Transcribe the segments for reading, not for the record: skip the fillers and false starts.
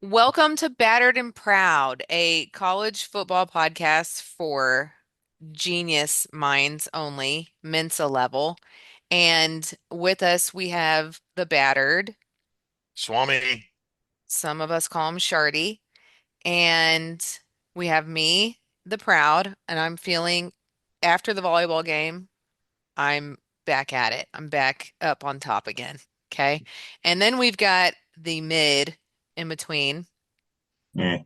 Welcome to Battered and Proud, a college football podcast for genius minds only, Mensa level. And with us, we have the Battered. Swami, Some of us call him Shardy. And we have me, the Proud. And I'm feeling, after the volleyball game, I'm back at it. I'm back up on top again. Okay. And then we've got the mid in between. eh,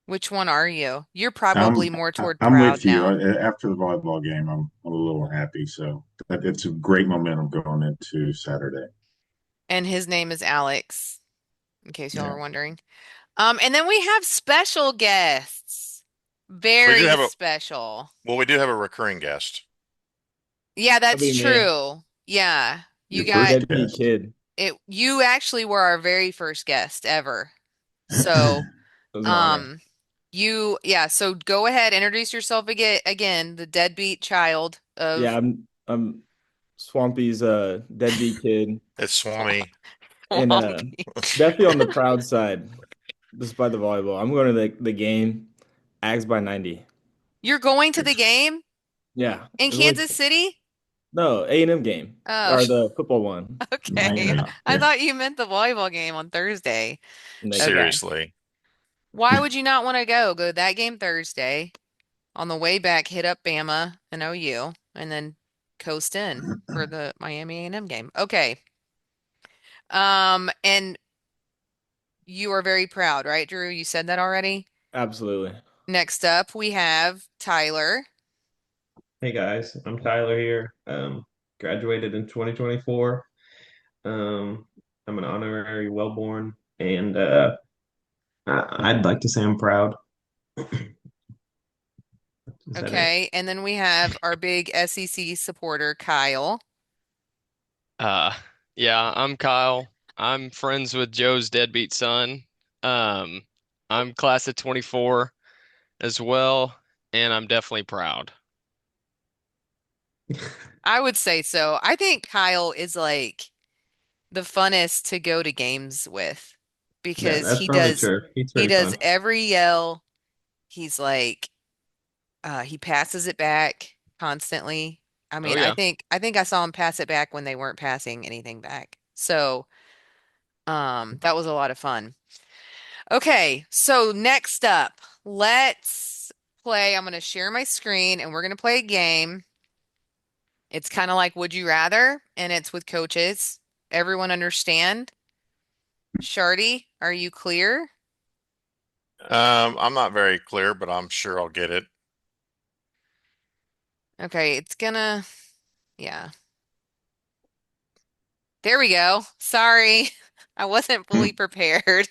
Which one are you? You're probably I'm more toward I'm proud with you. now. After the volleyball game, I'm a little happy. So it's a great momentum going into Saturday. And his name is Alex, in case y'all Yeah, were wondering. And then we have special guests. we do Very have a special. we do have a recurring guest. Yeah, That'd that's be me. true. Yeah. You Your got first Deadbeat guest. kid. it. You actually were our very first guest ever. So, It was an honor. um, yeah, so go ahead, introduce yourself again, the deadbeat child Yeah, of I'm Swampy's deadbeat kid, It's Swami. and Swampy. definitely on the proud side, despite the volleyball. I'm going to the game, Aggies by 90. You're going to the game Yeah, in it's like Kansas City? no A&M game Oh, or the football one. okay. Miami. Yeah, I Yeah, thought you meant the volleyball game on Thursday. next Okay. year. seriously. Why would you not want to go? Go to that game Thursday. On the way back, hit up Bama and OU, and then coast in for the Miami A&M game. Okay. And you are very proud, right, Drew? You said that already. Absolutely. Next up, we have Tyler. Hey guys, I'm Tyler here. Graduated in 2024. Um, I'm an honorary Wellborn, and I'd like to say I'm proud. Is that it? Okay. And then we have our big SEC supporter, Kyle. Uh, yeah, I'm Kyle. I'm friends with Joe's deadbeat son. Um, I'm class of 24 as well, and I'm definitely proud. I would say so. I think Kyle is like the funnest to go to games with Yeah, because that's probably true. He's he pretty does fun. every yell. He's like he passes it back constantly. I Oh mean, yeah. I think I saw him pass it back when they weren't passing anything back. So, that was a lot of fun. Okay, so next up, let's play. I'm going to share my screen and we're going to play a game. It's kind of like Would You Rather, and it's with coaches. Everyone understand? Shardy, are you clear? I'm not very clear, but I'm sure I'll get it. Okay, it's gonna, yeah. There we go. Sorry, I wasn't fully prepared.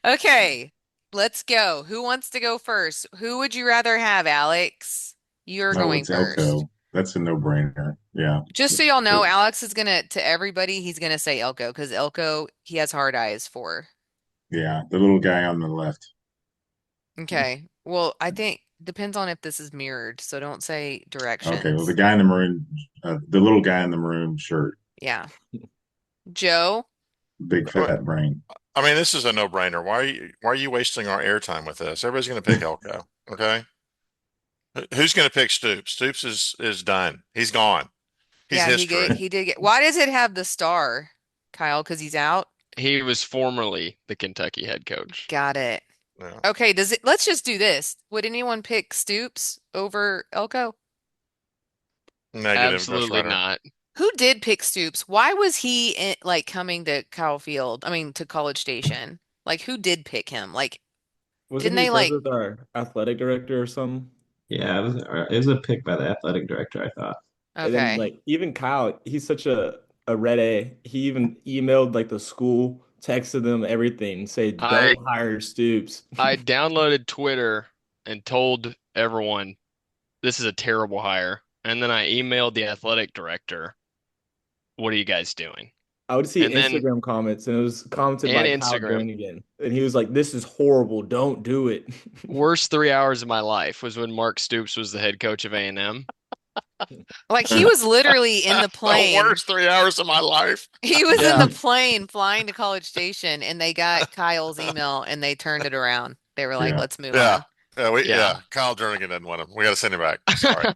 Okay, let's go. Who wants to go first? Who would you rather have, Alex? You're No, going it's first. Elko. That's a no-brainer. Yeah. Just so y'all know, Alex is gonna, to everybody, he's gonna say Elko because Elko, he has hard eyes for. Yeah, the little guy on the left. Okay, well, I think depends on if this is mirrored, so don't say Okay, well, the directions. guy in the maroon, the little guy in the maroon shirt, Yeah. Joe? big Uh, fat brain. I mean, this is a no-brainer. Why are you wasting our airtime with this? Everybody's going to pick Elko. Okay. Who's going to pick Stoops? Stoops is done. He's gone. He's Yeah, history. he did get. Why does it have the star, Kyle? Because he's out? He was formerly the Kentucky head coach. Got it. Yeah. Okay, does it let's just do this. Would anyone pick Stoops over Elko? Negative, Ghost Absolutely Rider. not. Who did pick Stoops? Why was he in, like coming to Kyle Field? I mean to College Station. Like who did pick him? Like Wasn't didn't he they friends like with our athletic director or something? Yeah, it was a pick by the athletic director, I thought. And then okay. like even Kyle, he's such a red A. He even emailed like the school, texted them everything, say I don't hire Stoops. I downloaded Twitter and told everyone this is a terrible hire, and then I emailed the athletic director, "What are you guys doing?" I would see And then Instagram comments, and it was commented and by Kyle Instagram. Brannigan, and he was like, "This is horrible. Don't do it." Worst 3 hours of my life was when Mark Stoops was the head coach of A&M. Like he was literally in the The plane. worst 3 hours of my life. He was in Yeah. the plane flying to College Station and they got Kyle's email and they turned it around. They were like, Yeah. let's move Yeah. on. Yeah. Kyle Jernigan doesn't want him. We got to send him back. Sorry.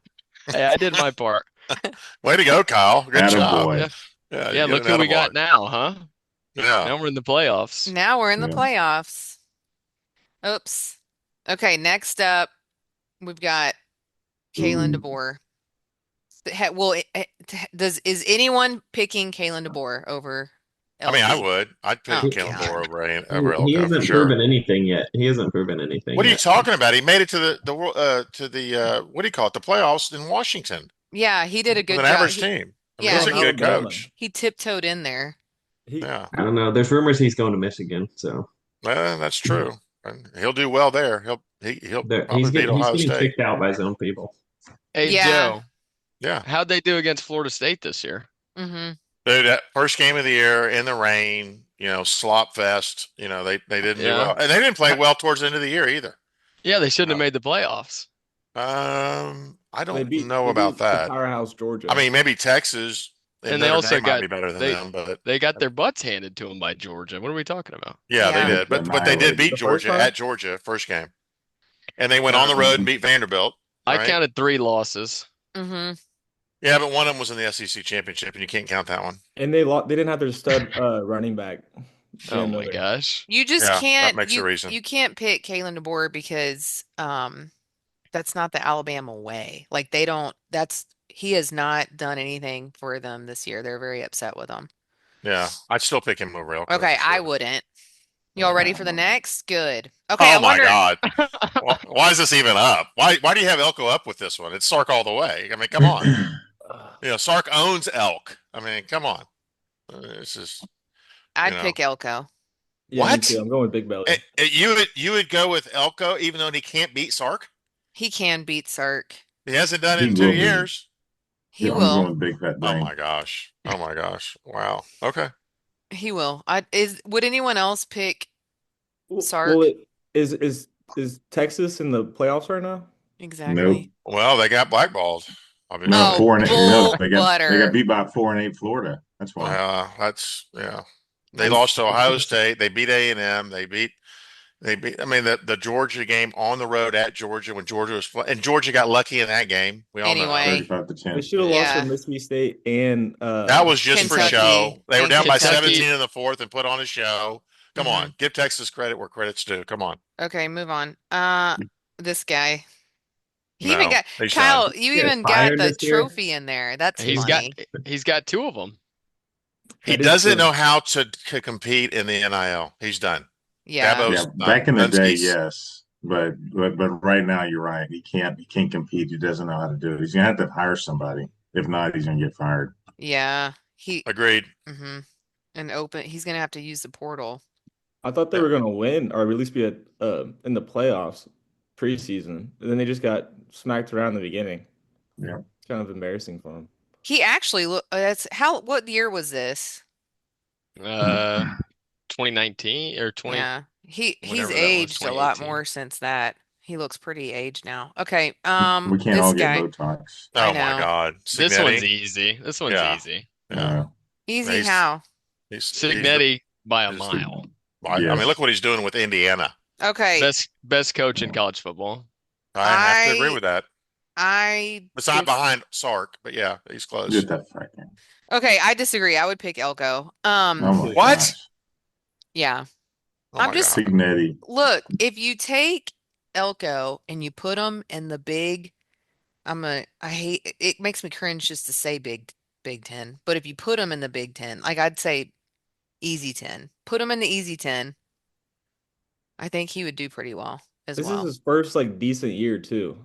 Hey, I did my part. Way to go, Kyle. Good job. Yeah. Attaboy. Yeah, Yeah, you get look an who we attaboy. got now, huh? Yeah. Now we're in the playoffs. Now we're in the Yeah. playoffs. Oops. Okay, next up, we've got Kalen Ooh. DeBoer. Well, is anyone picking Kalen DeBoer over I mean, I LT? would. I'd pick Oh He, Kalen God. Moore over he Elko for hasn't sure. proven anything yet. He hasn't proven anything What are you yet. talking about? He made it to the what do you call it? The playoffs in Washington Yeah, he did a with good an job. average team. I mean, Yeah, he's From a good Alabama. coach. he tiptoed in there. He Yeah, I don't know. There's rumors he's going to Michigan, so that's true. And he'll do well there. He'll probably beat he's Ohio getting State. kicked out by his own people. Hey, Yeah. Joe, Yeah. how'd they do against Florida State this year? Mm-hmm. Dude, that first game of the year in the rain, slop fest, they didn't do Yeah. well. And they didn't play Ha- well towards the end of the year either. Yeah, they shouldn't have No. made the playoffs. I they don't beat know they about beat the that. powerhouse Georgia. I mean, maybe Texas and And they Notre also Dame might got be better than they them, but they got their butts handed to them by Georgia. What are we talking about? yeah, they Yeah. did. But they did beat The first Georgia time? at Georgia first game. And they went on the Um, road and beat Vanderbilt, I right? counted 3 losses. Mm-hmm. Yeah, but one of them was in the SEC championship, and you can't count that one. And they didn't have their stud running back, Oh Jam my Miller. gosh. You just Yeah, that can't makes a reason. you can't pick Kalen DeBoer because that's not the Alabama way. Like he has not done anything for them this year. They're very upset with him. Yeah, I'd still pick him over Elko Okay, for I sure. wouldn't. Y'all ready for the next? Good. Okay, I Oh my wonder. God. Why is this even up? Why do you have Elko up with this one? It's Sark all the way. I mean, come on. Sark owns Elk. I mean, come on. It's just, you I'd know. pick Elko. Yeah, me What? too. I'm going with Big Belly. You would go with Elko even though he can't beat Sark? He can beat Sark. He hasn't done it He in two will be. years. He Yeah, I'm will. going with Big Fat Oh Brain. my gosh. Oh my gosh. Wow. Okay. He will. Would anyone else pick Sark? Well, is Texas in the playoffs right now? Exactly. Well, they got blackballed, obviously. Oh, 4-8. bull They got butter. beat by 4-8 Florida. That's why. Yeah. They I lost to Ohio just- State. They beat A&M. I mean, the Georgia game on the road at Georgia when Georgia was and Georgia got lucky in that game. We all know. Anyway. 35-10. They should have lost Yeah. to Mississippi State and That was just for Kentucky show. They were and down by Kentucky. 17 in the fourth and put on a show. Come Mhm. on, give Texas credit where credit's due. Come on. Okay, move on. This guy. He even No, got he's Kyle, done. you He even got got fired the this year? trophy in there. That's He's funny. got 2 of them. He That is doesn't true. know how to compete in the NIL. He's done. Yeah. Dabo's Yeah, back in the done. day, Dunski's- yes, but right now you're right. He can't compete. He doesn't know how to do it. He's gonna have to hire somebody. If not, he's gonna get fired. Yeah. Agreed. Mm-hmm. He's gonna have to use the portal. I thought they were going to win or at least be in the playoffs preseason. And then they just got smacked around in the beginning. Yeah. It's kind of embarrassing for them. He actually what year was this? 2019 or 20 Yeah. He's whatever that was, aged a lot 2018. more since that. He looks pretty aged now. Okay, We can't this all get guy. Botox. I Oh my know. God. This one's Signetti? easy. This one's Yeah. easy. Yeah. Easy He's- how? He's Signetti by a he's- mile. I Yes. mean, look what he's doing with Indiana. Okay. Best coach in college football. I have to agree I- with that. I It's not dis- behind Sark, but yeah, he's close. Get that fracking. Okay, I disagree. I would pick Elko. Oh my What? gosh. Yeah. Oh I'm my just- God. Signetti. Look, if you take Elko and you put him in the big, I hate it makes me cringe just to say Big 10. But if you put him in the Big 10, like I'd say easy 10. Put him in the easy 10. I think he would do pretty well as This well. is his first decent year too.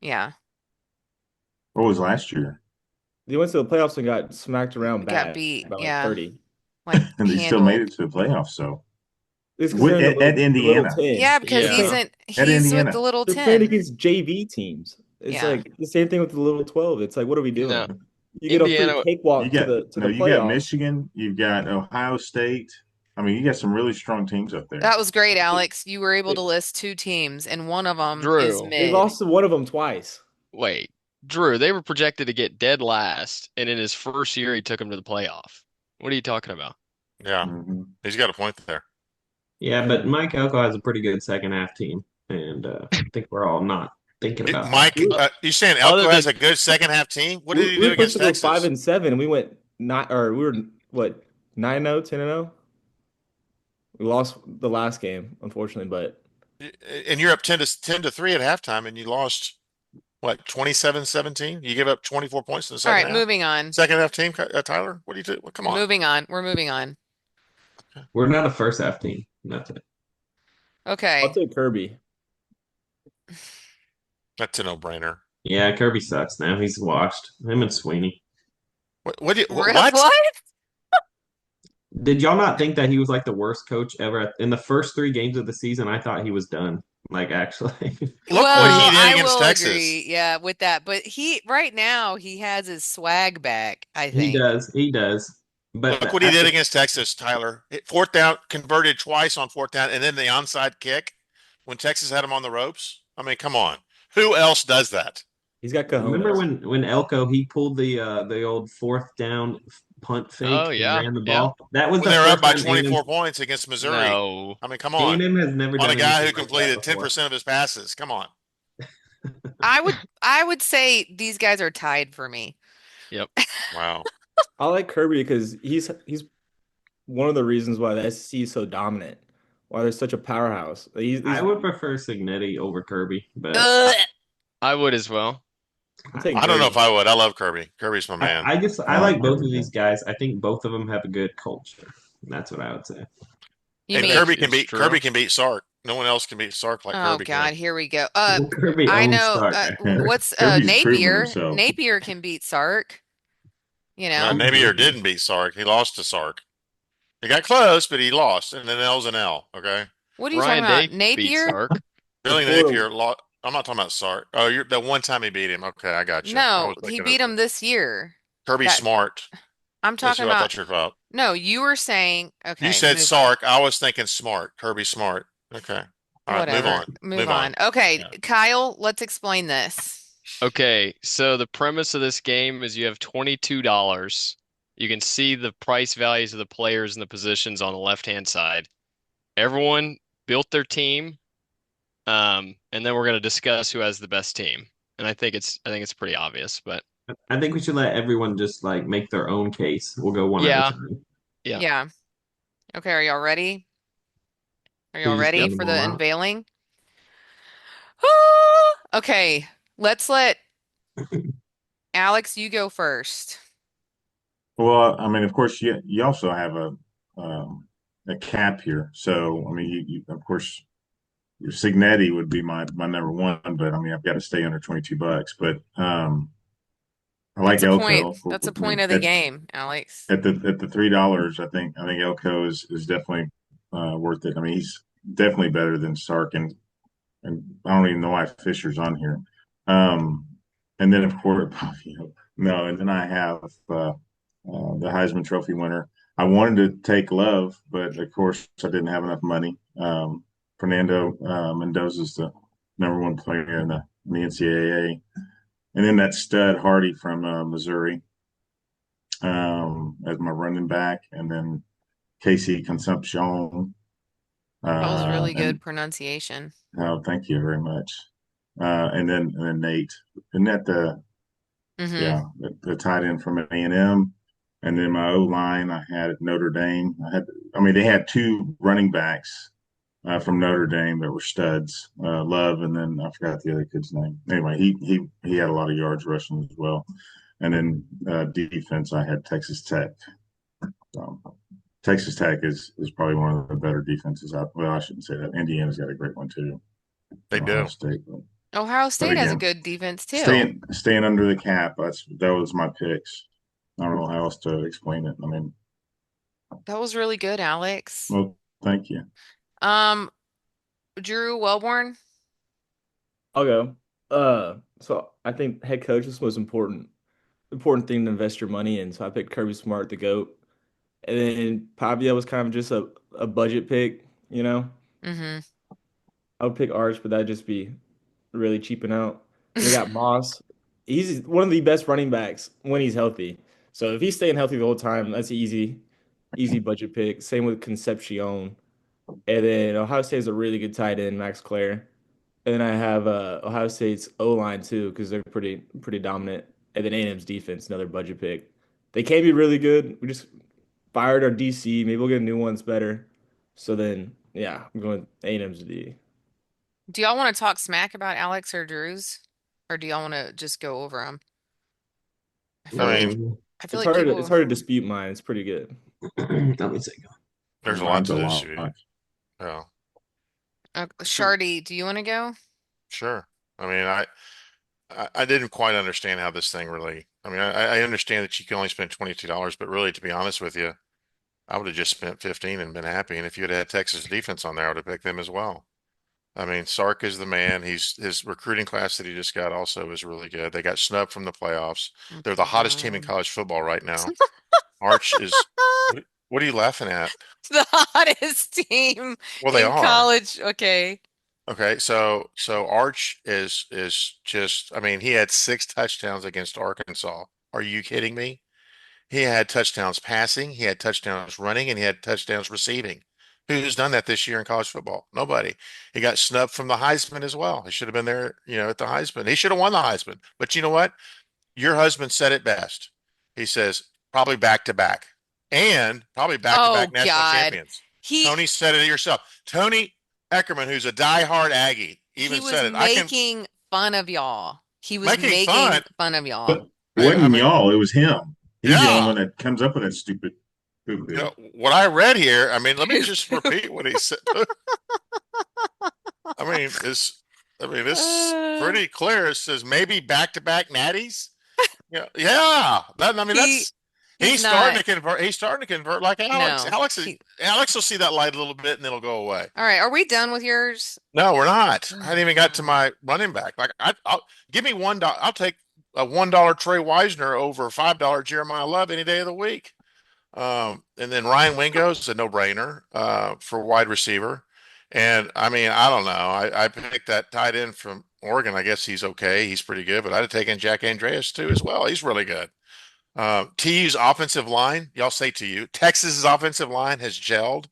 Yeah. What was last year? They went to the playoffs and got smacked around Got bad beat, by yeah. 30. Like And they still handled. made it to the playoffs. So It's 'cause they're in the At little Indiana. 10. Yeah, because Yeah. he's Indiana. with the little They're playing 10. against JV teams. It's Yeah. like the same thing with the little 12. It's like, what are we doing? No. You get a Indiana- free cakewalk You got to the you got playoffs. Michigan, you've got Ohio State. I mean, you got some really strong teams up there. That was great, Alex. You were able to list 2 teams, and one of them is Drew. They mid. lost to one of them twice. Wait. Drew, they were projected to get dead last, and in his first year, he took them to the playoff. What are you talking about? Yeah, Hmm. he's got a point there. Yeah, but And Mike Elko has a pretty good second half team, and I think we're all not thinking about that. Mike, Uh, you saying other Elko has than a good second half team? What we, did he we do were supposed against to go five Texas? and seven, and we went not, or we were what 9-0, 10-0. We lost the last game, unfortunately, but And you're up 10-3 at halftime, and you lost what 27-17? You give up 24 points in the All second right, half. moving on. Second half team, Tyler. What do you do? Well, come on. Moving on. We're moving on. We're not a first half team. That's it. I'll Okay. take Kirby. That's a no-brainer. Yeah, Kirby sucks now. He's washed. Him and Sweeney. What do you Real what? what? Did y'all not think that he was like the worst coach ever? In the first 3 games of the season, I thought he was done. Like actually. Look what Well, he And did I against will Texas. agree, yeah, with that. But he right now he has his swag back, I he think. does, he does. But Look what he did against Texas, Tyler. Fourth down, converted twice on fourth down, and then the onside kick when Texas had him on the ropes. I mean, come on. Who else does that? He's got remember cojones. when Elko he pulled the old fourth down punt oh fake and yeah, ran the yeah. ball? That was When the they were up first by time 24 points against Missouri. No. I mean, come on. A&M has never On a done guy anything who like that completed before. 10% of his passes. Come on. I would say these guys are tied for me. Yep. Wow. I like Kirby because he's one of the reasons why the SEC is so dominant, why they're such a powerhouse. I would prefer Signetti over Kirby, but I, Ugh. I would as well. I'm taking I don't know if Kirby. I would. I love Kirby. Kirby's my I, man. I just I I like like both Kirby of too. these guys. I think both of them have a good culture. That's what I would say. You And mean, It's true. Kirby can beat Sark. No one else can beat Sark like oh Kirby God, can. here we go. Well, Kirby I owns know Stark. what's Kirby's proven Napier. himself. Napier can beat Sark, you know. Napier didn't beat Sark. He lost to Sark. He got close, but he lost. And an L's an L. Okay. What are you talking Ryan about? Day beat Napier? Sark. The Billy Florida, Napier lost. I'm not talking about Sark. Oh, you're the one time he beat him. Okay, I got you. I No, was he thinking of beat him this year. Kirby That Smart. I'm That's talking who I about. thought you were about. No, you were saying, You okay, said move on. Sark. I was thinking Smart. Kirby Smart. Okay. All right, move Whatever. on. Move Move on. on. Okay, Yeah. Kyle, let's explain this. Okay, so the premise of this game is you have $22. You can see the price values of the players and the positions on the left-hand side. Everyone built their team, and then we're going to discuss who has the best team. And I think it's pretty obvious, but I think we should let everyone just like make their own case. We'll go one at a yeah, time. yeah. Yeah. Okay, are y'all ready? Are y'all Who's just ready getting them for the all out? unveiling? Okay, let's let Alex, you go first. Well, I mean, of course, you also have a cap here. So, I mean, of course, your Signetti would be my number one, but I mean, I've got to stay under $22. But I like That's a point. Elko. That's a I mean, point of the game, Alex. at the $3, I think Elko is definitely worth it. I mean, he's definitely better than Sark, and I don't even know why Fisher's on here. Um, and then of course, no, and then I have the Heisman Trophy winner. I wanted to take Love, but of course I didn't have enough money. Fernando Mendoza is the number one player in the NCAA, and then that stud Hardy from Missouri as my running back, and then Casey Consumption. That was really And good pronunciation. oh, thank you very much. And then Nate, and that Mm-hmm. yeah, the tight end from A&M, and then my O line I had at Notre Dame. I mean, they had two running backs from Notre Dame that were studs, Love, and then I forgot the other kid's name. Anyway, he had a lot of yards rushing as well. And then defense, I had Texas Tech. Um, Texas Tech is probably one of the better defenses out. Well, I shouldn't say that. Indiana's got a great one too. They Ohio do. State, Ohio but State has a again, good defense too. staying under the cap. That was my picks. I don't know how else to explain it. I mean, That was really good, Alex. well, thank you. Um, Drew Wellborn. I'll go. So I think head coach is the most important thing to invest your money in. So I picked Kirby Smart, the GOAT. And then Pavia was kind of just a budget pick, you know. Mm-hmm. I would pick Arch, but that'd just be really cheaping out. And they got Moss. he's one of the best running backs when he's healthy. So if he's staying healthy the whole time, that's easy budget pick. Same with Concepcion. And then Ohio State is a really good tight end, Max Clare. And then I have Ohio State's O line too because they're pretty dominant. And then A&M's defense, another budget pick. They can be really good. We just fired our DC. Maybe we'll get a new one's better. So then, yeah, I'm going A&M's D. Do y'all want to talk smack about Alex or Drew's? Or do y'all want to just go over them? I feel I like mean, Um, I feel It's like hard to it's people hard to dispute mine. It's pretty good. let me see. there's a lot Mine's to a this. lot. Yeah, Shardy, do you want to go? sure. I mean, I didn't quite understand how this thing really. I mean, I understand that you can only spend $22, but really, to be honest with you, I would have just spent 15 and been happy. And if you had Texas defense on there, I would have picked them as well. I mean, Sark is the man. His recruiting class that he just got also is really good. They got snubbed from the playoffs. Oh, They're the hottest team in God. college football right now. Arch is. What are you laughing at? The hottest team Well, they in are. college. Okay. Okay, so Arch is just. I mean, he had 6 touchdowns against Arkansas. Are you kidding me? He had touchdowns passing, he had touchdowns running, and he had touchdowns receiving. Who's done that this year in college football? Nobody. He got snubbed from the Heisman as well. He should have been there, at the Heisman. He should have won the Heisman. But you know what? Your husband said it best. He says, probably back to back and probably back to back Oh national God. champions. He Tony said it yourself. Tony Eckerman, who's a diehard Aggie, he even was said it. I can making fun of y'all. He was making making fun. fun of y'all. But it I wasn't mean, y'all, it was him. He's the only yeah. one that comes up with that stupid poo-poo. What I read here, I mean, let me just repeat what he said. I mean, it's Uh, pretty clear. It says maybe back-to-back natties. Yeah, yeah. I mean, he he's he's starting not. to convert. He's starting to convert like Alex. No. Alex will see that light a little bit, and it'll go away. All right, are we done with yours? No, we're not. I Oh hadn't even got to God. my running back. Like I'll give me $1. I'll take a $1 Trey Wisner over $5 Jeremiah Love any day of the week. And then Ryan Wingo's a no-brainer for wide receiver. And I mean, I don't know. I picked that tight end from Oregon. I guess he's okay. He's pretty good, but I'd have taken Jack Andreas too as well. He's really good. TU's offensive line, y'all say TU. Texas's offensive line has gelled.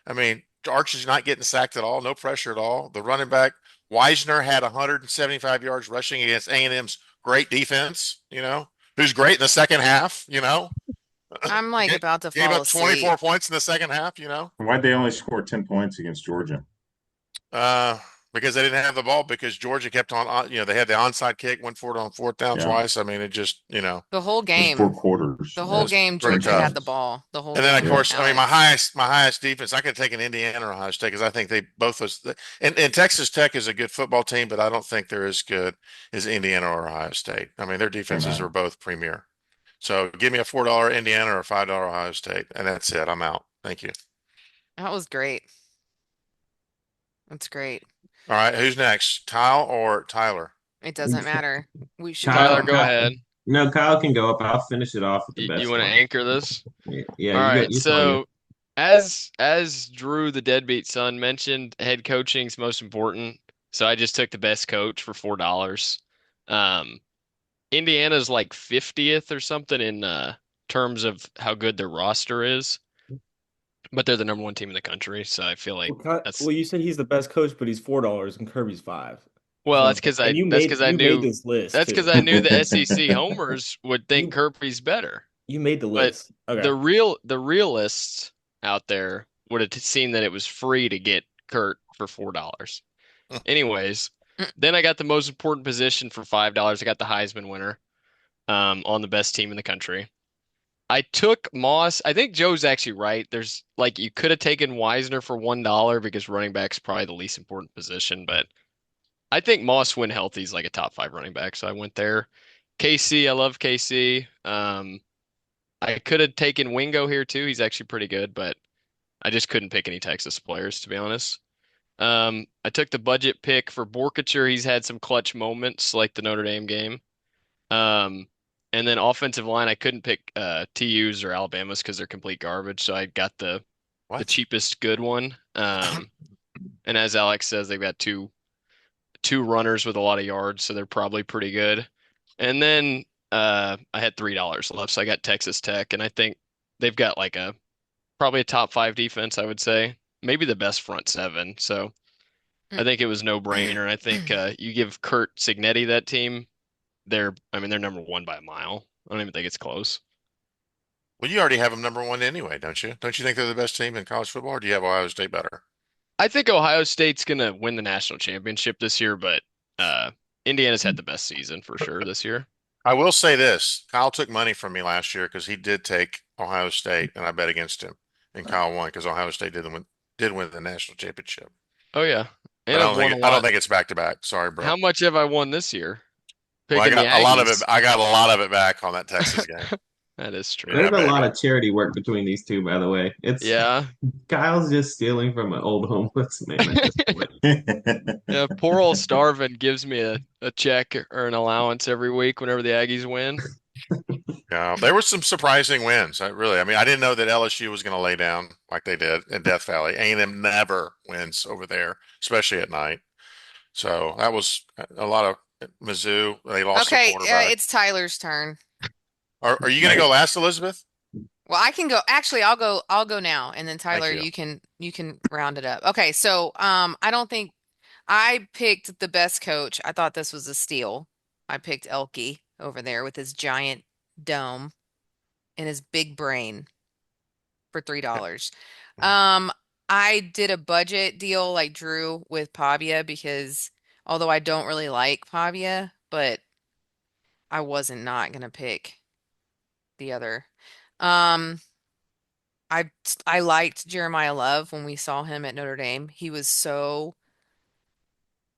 I mean, Arch is not getting sacked at all, no pressure at all. The running back Wisner had 175 yards rushing against A&M's great defense. Who's great in the second half. I'm like Ga- about to Gave fall up asleep. 24 points in the second half. Why'd they only score 10 points against Georgia? Uh, because they didn't have the ball because Georgia kept on, they had the onside kick, went for it on fourth down Yeah, twice. I mean, it just, The whole it was four game. quarters. The Yeah, whole it's game pretty 10 Georgia had tough. the points. ball. The whole And then, of game, Yeah. course, I mean, Alex. my highest defense, I could have taken Indiana or Ohio State because I think they both was, and Texas Tech is a good football team, but I don't think they're as good as Indiana or Ohio State. I mean, their defenses are Amen. both premier. So give me a $4 Indiana or a $5 Ohio State, and that's it. I'm out. Thank you. That was great. That's great. All right, who's next? Kyle or Tyler? It doesn't matter. We should Tyler, Kyle, go. go Kyle, ahead. no, Kyle can go up. I'll finish it off with the You best want to one. anchor this? Yeah, All you right. got. It's all you. So, as Drew, the deadbeat son, mentioned, head coaching's most important. So I just took the best coach for $4. Um, Indiana's like 50th or something in terms of how good their roster is, but they're the number one team in the country. So I feel like that's Well, you said he's the best coach, but he's $4 and Kirby's 5. That's well, what I'm saying. And you made this list that's because too. I knew the SEC homers would think You Kirby's better. you made the But list. Okay. the realists out there would have seen that it was free to get Kurt for $4. Anyways, Mm, then I got the most important position for $5. I got the Heisman winner on the best team in the country. I took Moss. I think Joe's actually right. There's like you could have taken Wisner for $1 because running back's probably the least important position, but I think Moss when healthy is like a top five running back, so I went there. KC, I love KC. I could have taken Wingo here too. He's actually pretty good, but I just couldn't pick any Texas players to be honest. I took the budget pick for Borkature. He's had some clutch moments like the Notre Dame game. Um, and then offensive line, I couldn't pick TU's or Alabama's because they're complete garbage. So I got the What? cheapest good one. And as Alex says, they've got two runners with a lot of yards, so they're probably pretty good. And then I had $3 left, so I got Texas Tech, and I think they've got like a probably a top five defense, I would say. Maybe the best front seven. So I think it was no brainer. And I think you give Kurt Signetti that team, I mean, they're number one by a mile. I don't even think it's close. Well, you already have them number one anyway, don't you? Don't you think they're the best team in college football, or do you have Ohio State better? I think Ohio State's gonna win the national championship this year, but Indiana's had the best season for sure this year. I will say this. Kyle took money from me last year because he did take Ohio State, and I bet against him. And Kyle won because Ohio State did win the national championship. Oh yeah. But And I've won a I don't lot. think it's back to back. Sorry, How bro. much have I won this year? Well, I Picking the got a lot of it. Aggies. I got a lot of it back on that Texas game. That is true. Yeah, There's a lot baby. of charity work between these two, by the way. It's Yeah. Kyle's just stealing from an old homeless man at this point. Yeah, poor old Starvin gives me a check or an allowance every week whenever the Aggies win. Yeah, there were some surprising wins. I mean, I didn't know that LSU was going to lay down like they did in Death Valley. A&M never wins over there, especially at night. So that was a lot of Mizzou. They lost their Okay, quarterback. it's Tyler's turn. Are you going to Right. go last, Elizabeth? Well, I can go. Actually, I'll go now, and then Thank Tyler, you. you can round it up. Okay, so I don't think I picked the best coach. I thought this was a steal. I picked Elke over there with his giant dome and his big brain for $3. Um, I did a budget deal like Drew with Pavia because although I don't really like Pavia, but I wasn't not gonna pick the other. Um, I I liked Jeremiah Love when we saw him at Notre Dame. He was so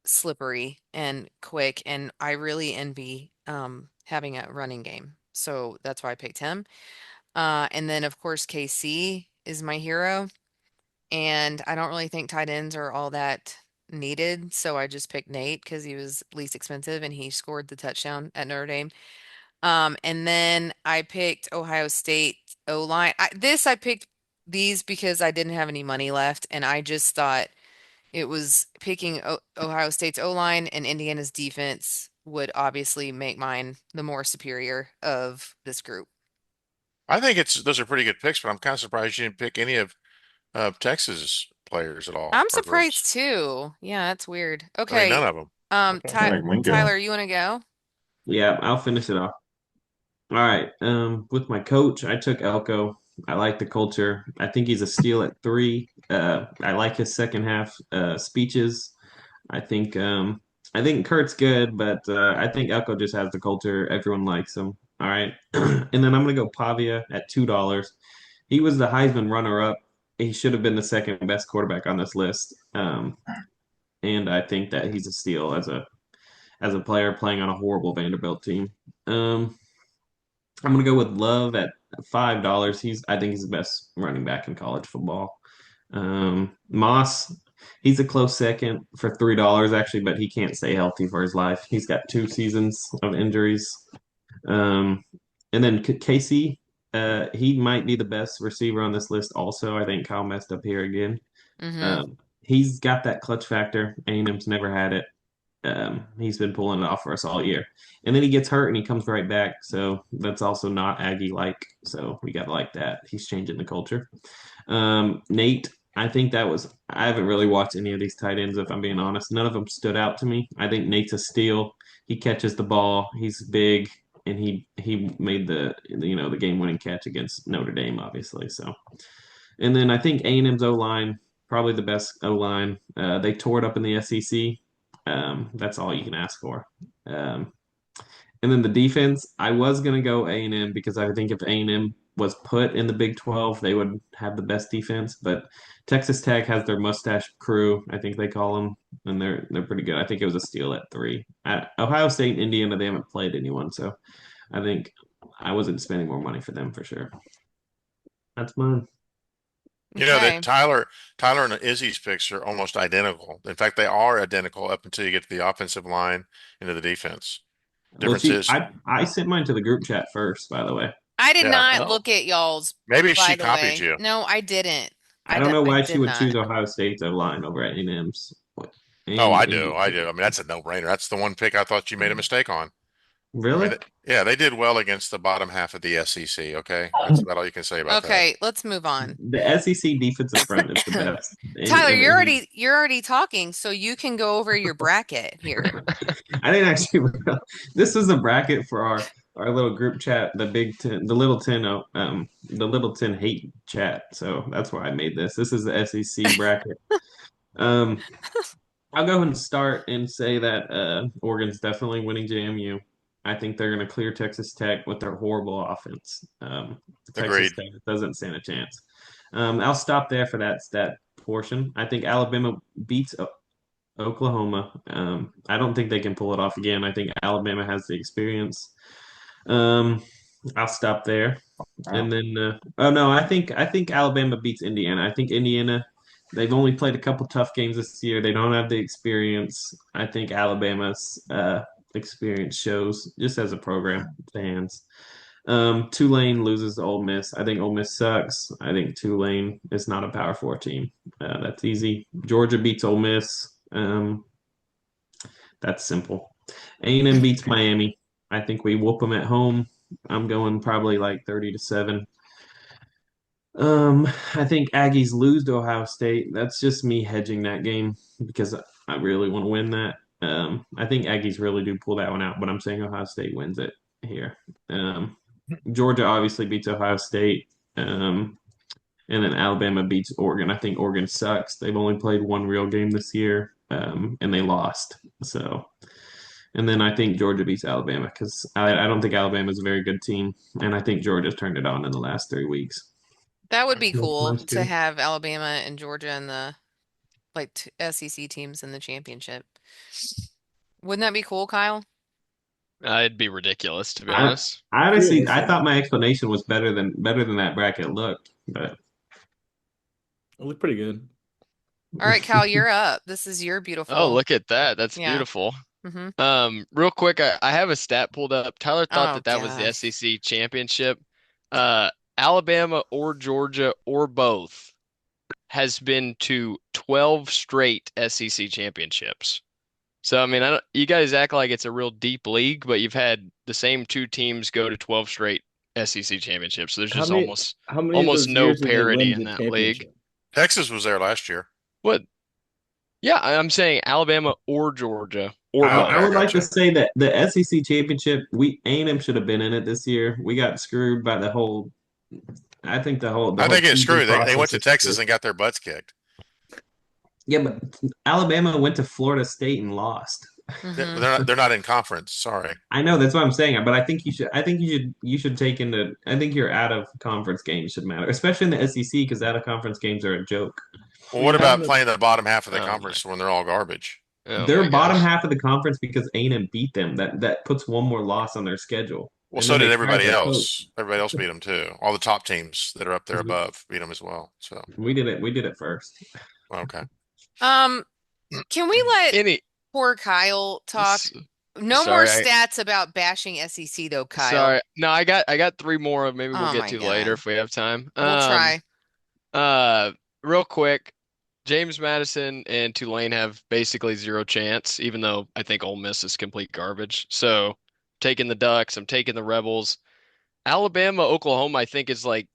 slippery and quick, and I really envy having a running game. So that's why I picked him. And then of course KC is my hero, and I don't really think tight ends are all that needed, so I just picked Nate because he was least expensive and he scored the touchdown at Notre Dame. And then I picked Ohio State O-line. I picked these because I didn't have any money left, and I just thought it was picking Ohio State's O-line and Indiana's defense would obviously make mine the more superior of this group. I think it's those are pretty good picks, but I'm kind of surprised you didn't pick any of Texas players at all. I'm Or surprised too. Yeah, that's weird. I mean, none Okay, of them. Okay. I like Wingo. Tyler, you want to go? Yeah, I'll finish it off. All right. With my coach, I took Elko. I like the culture. I think he's a steal at three. I like his second half speeches. I think I think Kurt's good, but I think Elko just has the culture. Everyone likes him. All right. And then I'm gonna go Pavia at $2. He was the Heisman runner-up. He should have been the second best quarterback on this list. And I think that he's a steal as a player playing on a horrible Vanderbilt team. I'm gonna go with Love at $5. I think he's the best running back in college football. Moss, he's a close second for $3 actually, but he can't stay healthy for his life. He's got 2 seasons of injuries. Um, and then Casey, he might be the best receiver on this list. Also, I think Kyle messed up here again. Mm-hmm. He's got that clutch factor. A&M's never had it. He's been pulling it off for us all year. And then he gets hurt and he comes right back. So that's also not Aggie like. So we got to like that. He's changing the culture. Nate, I think I haven't really watched any of these tight ends, if I'm being honest. None of them stood out to me. I think Nate's a steal. He catches the ball. He's big. And he made the game winning catch against Notre Dame, obviously. So, and then I think A&M's O line probably the best O line. They tore it up in the SEC. That's all you can ask for. Um, and then the defense, I was gonna go A&M because I think if A&M was put in the Big 12, they would have the best defense. But Texas Tech has their mustache crew, I think they call them, and they're pretty good. I think it was a steal at 3. At Ohio State and Indiana, they haven't played anyone, so I think I wasn't spending more money for them for sure. That's mine. You know that Okay. Tyler and Izzy's picks are almost identical. In fact, they are identical up until you get to the offensive line into the defense. Well, Difference is, I sent mine to the group chat first, by the way. I did yeah, not well, look at y'all's, maybe by she the copied way. you. No, I didn't. I don't know I why she did would not. choose Ohio State's O line over at A&M's. Oh, And I do. I do. I mean, that's a no-brainer. That's the one pick I thought you made a mistake on. I mean, Really? yeah, they did well against the bottom half of the SEC. Okay, that's about all you can say about that. Okay, let's move on. The SEC defensive front is the best. Tyler, Of any. you're already talking, so you can go over your bracket here. I didn't actually. This is a bracket for our little group chat, the Big Ten, the Little Ten hate chat. So that's why I made this. This is the SEC bracket. Um, I'll go ahead and start and say that Oregon's definitely winning JMU. I think they're going to clear Texas Tech with their horrible offense. Texas Agreed. Tech doesn't stand a chance. I'll stop there for that portion. I think Alabama beats Oklahoma. I don't think they can pull it off again. I think Alabama has the experience. Um, I'll stop there. Wow. And then, oh no, I think Alabama beats Indiana. I think Indiana, they've only played a couple tough games this year. They don't have the experience. I think Alabama's experience shows just as a program fans. Tulane loses to Ole Miss. I think Ole Miss sucks. I think Tulane is not a Power Four team. That's easy. Georgia beats Ole Miss. That's simple. A&M beats Miami. I think we whoop them at home. I'm going probably like 30-7. I think Aggies lose to Ohio State. That's just me hedging that game because I really want to win that. I think Aggies really do pull that one out, but I'm saying Ohio State wins it here. Um, Georgia obviously beats Ohio State. And then Alabama beats Oregon. I think Oregon sucks. They've only played one real game this year, and they lost. So, and then I think Georgia beats Alabama because I don't think Alabama is a very good team, and I think Georgia's turned it on in the last 3 weeks. That would be That's my cool to score. have Alabama and Georgia and the like SEC teams in the championship. Wouldn't that be cool, Kyle? It'd be ridiculous, to be I, honest. I honestly, I Realistic. thought my explanation was better than that bracket looked, but It looked pretty good. All right, Kyle, you're up. This is your Oh, beautiful. look at that. That's Yeah. beautiful. Mm-hmm. Real quick, I have a stat pulled up. Tyler thought Oh that that was the gosh. SEC championship. Uh, Alabama or Georgia or both has been to 12 straight SEC championships. So, I mean, I don't, you guys act like it's a real deep league, but you've had the same two teams go to 12 straight SEC championships. So there's How just many almost how many of almost those no years did they parity win in the that league. championship? Texas was there last year. What? Yeah, I'm saying Alabama or Georgia or Oh, I okay, I would both. like to gotcha. say that the SEC championship, we A&M should have been in it this year. We got screwed by the whole. I think the I whole think it's season screwed. They went process to is Texas screwed. and got their butts kicked. Yeah, but Alabama went to Florida State and lost. Mm-hmm. They're not in conference. Sorry. I know that's what I'm saying, but I think you should. I think you should take into. I think your out of conference games should matter, especially in the SEC because out of conference games are a joke. Well, I what mean, about having a playing the bottom half of the Oh my, conference when they're all garbage? oh my They're bottom gosh. half of the conference because A&M beat them. That puts one more loss on their schedule, Well, and so then did they fired everybody their coach. else. Everybody else beat them too. All the top teams that are up there above beat them as well. So, We did it. We did it first. okay. Um, can we let Any, poor Kyle talk? s- No more sorry, stats about bashing SEC though, Kyle. sorry. No, I got three more. Maybe we'll Oh get my to later God. if we have time. We'll try. Uh, Real quick, James Madison and Tulane have basically zero chance, even though I think Ole Miss is complete garbage. So, taking the Ducks, I'm taking the Rebels. Alabama, Oklahoma, I think is like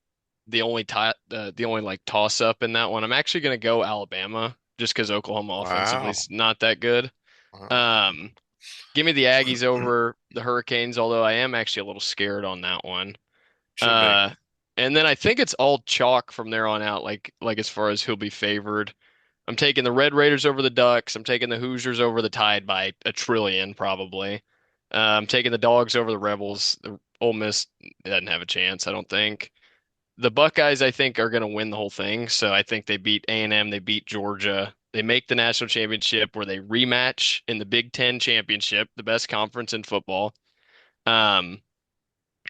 the only like toss up in that one. I'm actually gonna go Alabama just because Oklahoma offensively Wow. is not that good. Wow. Um, Give me the Aggies over the Hurricanes, although I am actually a little scared on that one. Should be. Uh, and then I think it's all chalk from there on out, like as far as who'll be favored. I'm taking the Red Raiders over the Ducks. I'm taking the Hoosiers over the Tide by a trillion, probably. I'm taking the Dogs over the Rebels. The Ole Miss doesn't have a chance, I don't think. The Buckeyes, I think, are going to win the whole thing. So I think they beat A&M, they beat Georgia. They make the national championship where they rematch in the Big Ten championship, the best conference in football. Um,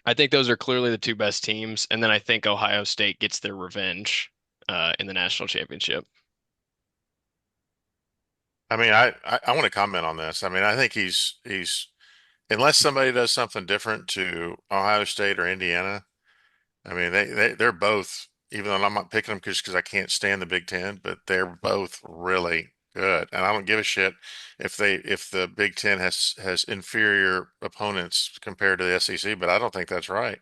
I think those are clearly the two best teams, and then I think Ohio State gets their revenge in the national championship. I mean, I want to comment on this. I mean, I think he's unless somebody does something different to Ohio State or Indiana. I mean, they're both. Even though I'm not picking them just because I can't stand the Big Ten, but they're both really good, and I don't give a shit if the Big Ten has inferior opponents compared to the SEC, but I don't think that's right.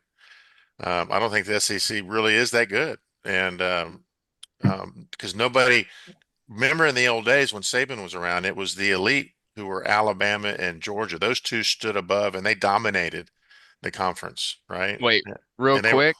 I don't think the SEC really is that good, and because nobody remember in the old days when Saban was around, it was the elite who were Alabama and Georgia. Those two stood above and they dominated the conference, right? Wait, real And they were, quick.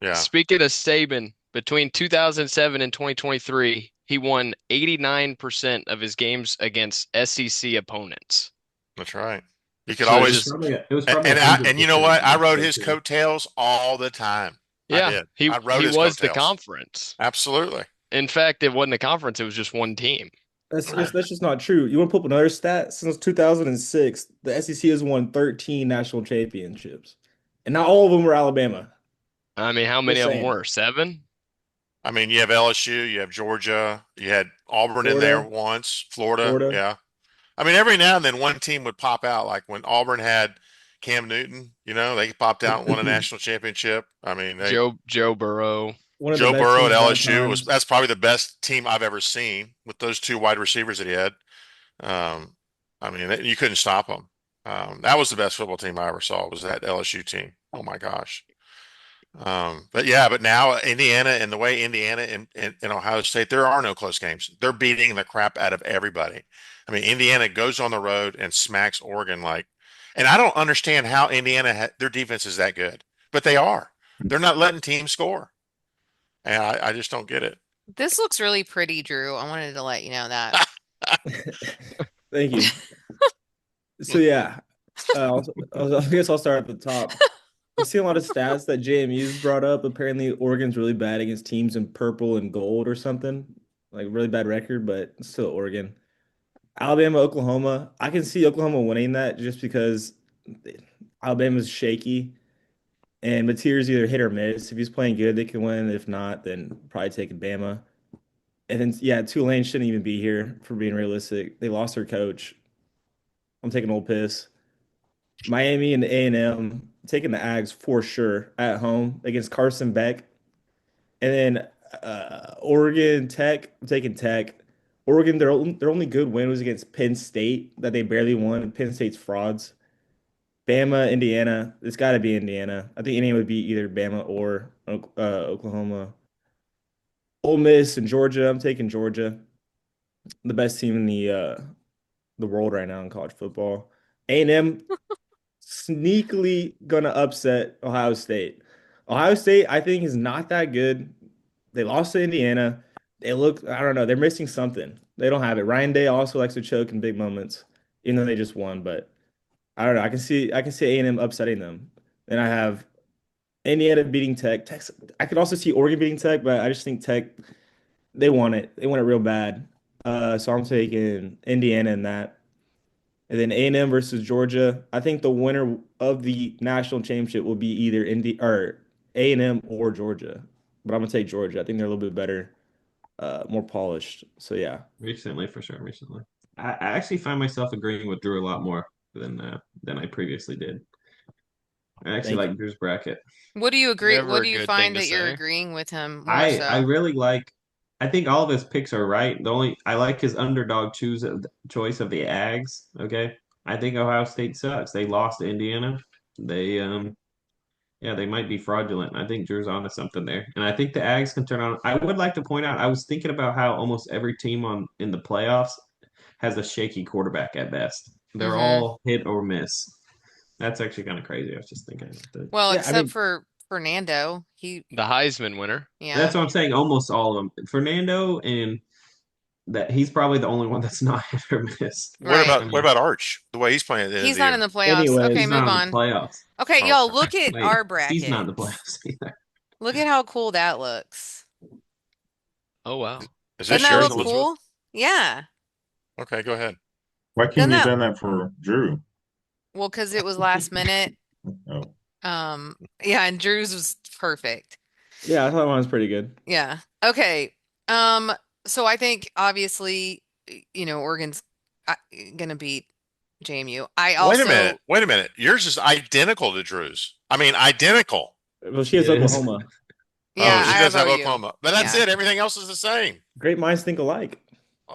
yeah, Speaking of Saban, between 2007 and 2023, he won 89% of his games against SEC opponents. that's right. You could So It was always, just, probably it was probably and you know 100% what? I back rode then his too. coattails all the time. I yeah, did. he I rode he his was the coattails. conference. Absolutely. In fact, it wasn't a conference, it was just one team. That's just not true. You want to pull up another stat? Since 2006, the SEC has won 13 national championships, and not all of them were Alabama. I mean, how many Just of them saying. were? Seven? I mean, you have LSU, you have Georgia, you had Auburn in there Florida, once, Florida, Florida. yeah. I mean, every now and then one team would pop out, like when Auburn had Cam Newton, they popped out and won a national championship. I mean, Joe Burrow. One of the Joe best Burrow at teams of all LSU was times. that's probably the best team I've ever seen with those two wide receivers that he had. Um, I mean, you couldn't stop them. That was the best football team I ever saw was that LSU team. Oh my gosh. But yeah, but now Indiana and the way Indiana and Ohio State, there are no close games. They're beating the crap out of everybody. I mean, Indiana goes on the road and smacks Oregon and I don't understand how their defense is that good, but they are. They're not letting teams score, and I just don't get it. This looks really pretty, Drew. I wanted to let you know that. Thank you. So yeah, I guess I'll start at the top. I see a lot of stats that JMU's brought up. Apparently, Oregon's really bad against teams in purple and gold or something, like really bad record, but still Oregon. Alabama, Oklahoma. I can see Oklahoma winning that just because Alabama's shaky and Mateer's either hit or miss. If he's playing good, they can win. If not, then probably take Bama. And then yeah, Tulane shouldn't even be here for being realistic. They lost their coach. I'm taking Old Piss. Miami and A&M taking the Ags for sure at home against Carson Beck. And then Oregon Tech, I'm taking Tech. Oregon, their only good win was against Penn State that they barely won. Penn State's frauds. Bama, Indiana. It's got to be Indiana. I think Indiana would be either Bama or Oklahoma. Ole Miss and Georgia. I'm taking Georgia, the best team in the world right now in college football. A&M sneakily gonna upset Ohio State. Ohio State, I think, is not that good. They lost to Indiana. They look, I don't know, they're missing something. They don't have it. Ryan Day also likes to choke in big moments, even though they just won. But I don't know. I can see A&M upsetting them. Then I have Indiana beating Tech. Texas. I could also see Oregon beating Tech, but I just think Tech they want it. They want it real bad. So I'm taking Indiana in that. And then A&M versus Georgia. I think the winner of the national championship will be either A&M or Georgia. But I'm gonna take Georgia. I think they're a little bit better, more polished. So yeah. Recently, for sure, recently. I actually find myself agreeing with Drew a lot more than I previously did. I actually Thank you. like Drew's bracket. What do you agree? Never What a do you good thing find to that you're say. agreeing with him more I so? really like. I think all of his picks are right. The only I like his underdog choice of the Ags. Okay, I think Ohio State sucks. They lost to Indiana. They yeah, they might be fraudulent. I think Drew's onto something there, and I think the Ags can turn on. I would like to point out. I was thinking about how almost every team on in the playoffs has a shaky quarterback at best. They're Mm-hmm. all hit or miss. That's actually kind of crazy. I was just thinking about that. Well, Yeah, I except mean, for Fernando. The Heisman winner. Yeah. That's what I'm saying. Almost all of them. Fernando and that he's probably the only one that's not hit or miss. What Right. about I what mean, about Arch? The way he's playing at the end of He's the not in year. the playoffs. Okay, anyways, he's move not in the on. playoffs. Okay, y'all, Okay. look at Wait, our he's not in the brackets. playoffs either. Look at how cool that looks. Oh wow. Is Doesn't this that yours, look Congratulations. Elizabeth? cool? Yeah. Okay, go ahead. Why Doesn't couldn't you have that, done that for Drew? well, because it was last minute. Oh, Yeah, and Drew's was perfect. yeah, I thought mine was pretty good. Yeah. Okay. Um, so I think obviously, Oregon's uh, gonna beat JMU. I Wait a minute. also, Wait a minute. Yours is identical to Drew's. I mean, identical. Well, she has It is. Oklahoma. yeah, Oh, I she have does have OU. Oklahoma, but that's Yeah. it. Everything else is the same. Great minds think alike.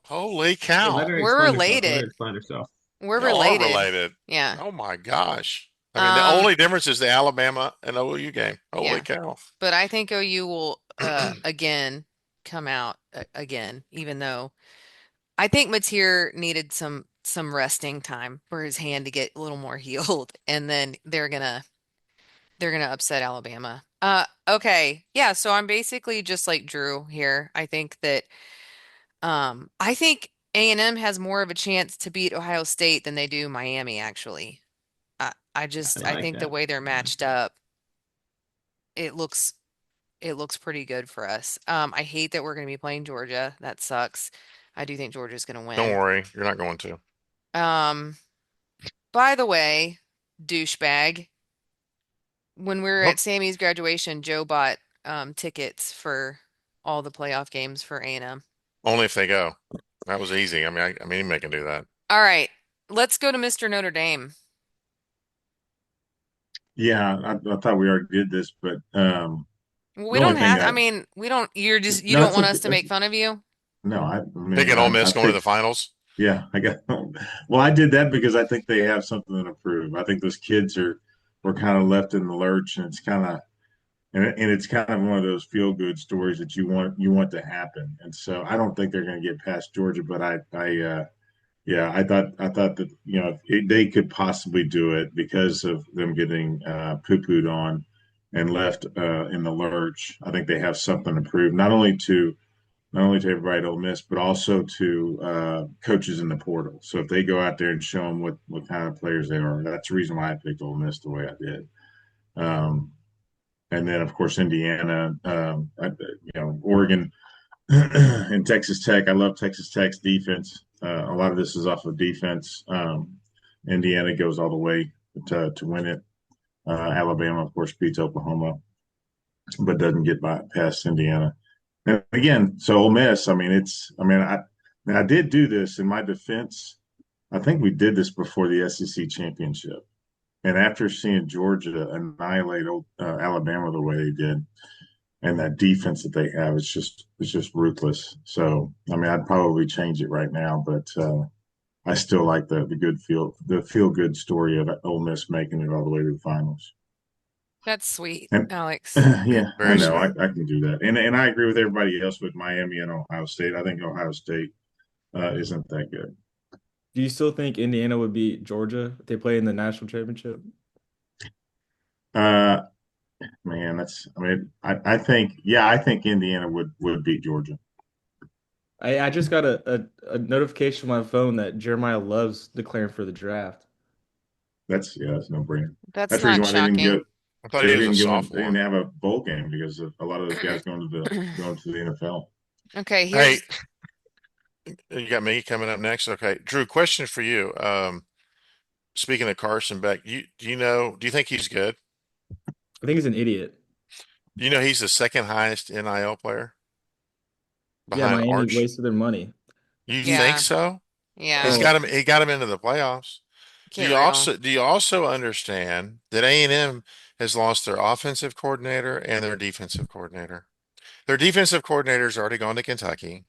Holy Yeah, let cow. her We're explain herself. Let her related. explain herself. We're Y'all are related. related. Yeah. Oh my gosh. I mean, the Um, only difference is the Alabama and OU game. Holy yeah. cow. But I think OU will again come out again, even though I think Mateer needed some resting time for his hand to get a little more healed, and then they're gonna upset Alabama. Okay. Yeah, so I'm basically just like Drew here. I think that I think A&M has more of a chance to beat Ohio State than they do Miami, actually. I I like think the that. way they're I like matched that. up, it looks it looks pretty good for us. I hate that we're going to be playing Georgia. That sucks. I do think Georgia's going to Don't win. worry. You're not going to. Um, by the way, douchebag, when we were Nope. at Sammy's graduation, Joe bought tickets for all the playoff games for A&M. Only if they go. That was easy. I mean, anybody can do that. All right, let's go to Mr. Notre Dame. Yeah, I thought we already did this, but Well, we the don't only thing have, I I mean, we don't, you no, don't it's want okay. us to make fun of you? No, I mean, Picking Ole I Miss going to the picked. finals. Yeah, I got. Well, I did that because I think they have something to prove. I think those kids were kind of left in the lurch, and it's kind of and it's kind of one of those feel good stories that you want to happen. And so I don't think they're going to get past Georgia, but yeah, I thought that they could possibly do it because of them getting poo-pooed on and left in the lurch. I think they have something to prove, not only to everybody at Ole Miss, but also to coaches in the portal. So if they go out there and show them what kind of players they are, that's the reason why I picked Ole Miss the way I did. Um, and then of course Indiana, Oregon and Texas Tech. I love Texas Tech's defense. A lot of this is off of defense. Indiana goes all the way to win it. Alabama, of course, beats Oklahoma, but doesn't get past Indiana. And again, so Ole Miss. I mean, I did do this in my defense. I think we did this before the SEC championship, and after seeing Georgia annihilate Alabama the way they did, and that defense that they have, it's just ruthless. So I mean, I'd probably change it right now, but I still like the feel good story of Ole Miss making it all the way to the finals. That's sweet, And Alex. yeah, I Very know sweet. I can do that, and I agree with everybody else with Miami and Ohio State. I think Ohio State isn't that good. Do you still think Indiana would beat Georgia if they play in the national championship? Uh, Man, I mean, I think Indiana would beat Georgia. I just got a notification on my phone that Jeremiah Love's declaring for the draft. That's no brainer. That's That's the reason not why they didn't go. shocking. I thought he They was a didn't go. They didn't sophomore. have a bowl game because of a lot of those guys going to the NFL. Okay, Hey, here's you got me coming up next. Okay. Drew, question for you. Speaking of Carson Beck, do you think he's good? I think he's an idiot. You know he's the second highest NIL player Yeah, behind Miami Arch. wasted their money. You think yeah, so? He's yeah, Well, he got him into the playoffs. get real. Do you also understand that A&M has lost their offensive coordinator and their defensive coordinator? Their defensive coordinator's already gone to Kentucky.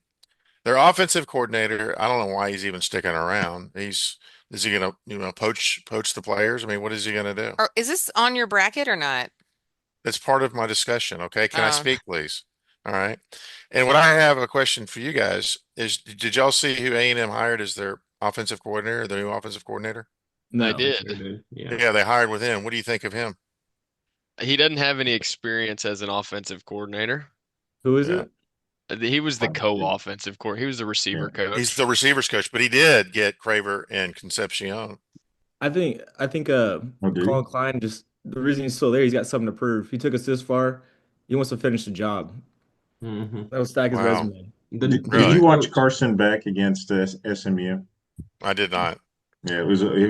Their offensive coordinator, I don't know why he's even sticking around. Is he gonna, poach the players? I mean, what is he gonna do? Is this on your bracket or not? That's part of my discussion. Okay. Can I Oh, speak, please? All right. And what I have a question for you guys is, did y'all see who A&M hired as their offensive coordinator, the new offensive coordinator? I no. I sure did. did. Yeah. Yeah, they hired with him. What do you think of him? He doesn't have any experience as an offensive coordinator. Who is Yeah. it? He was the co-offensive coordinator. He was the Yeah. receiver He's coach. the receivers coach, but he did get Craver and Concepcion. I think Oh, did he? Colin Klein just the reason he's still there, he's got something to prove. He took us this far. He wants to finish the job. hmm That'll stack his Wow. resume. Did Really? you watch Coach. Carson Beck against SMU? I did not. Yeah,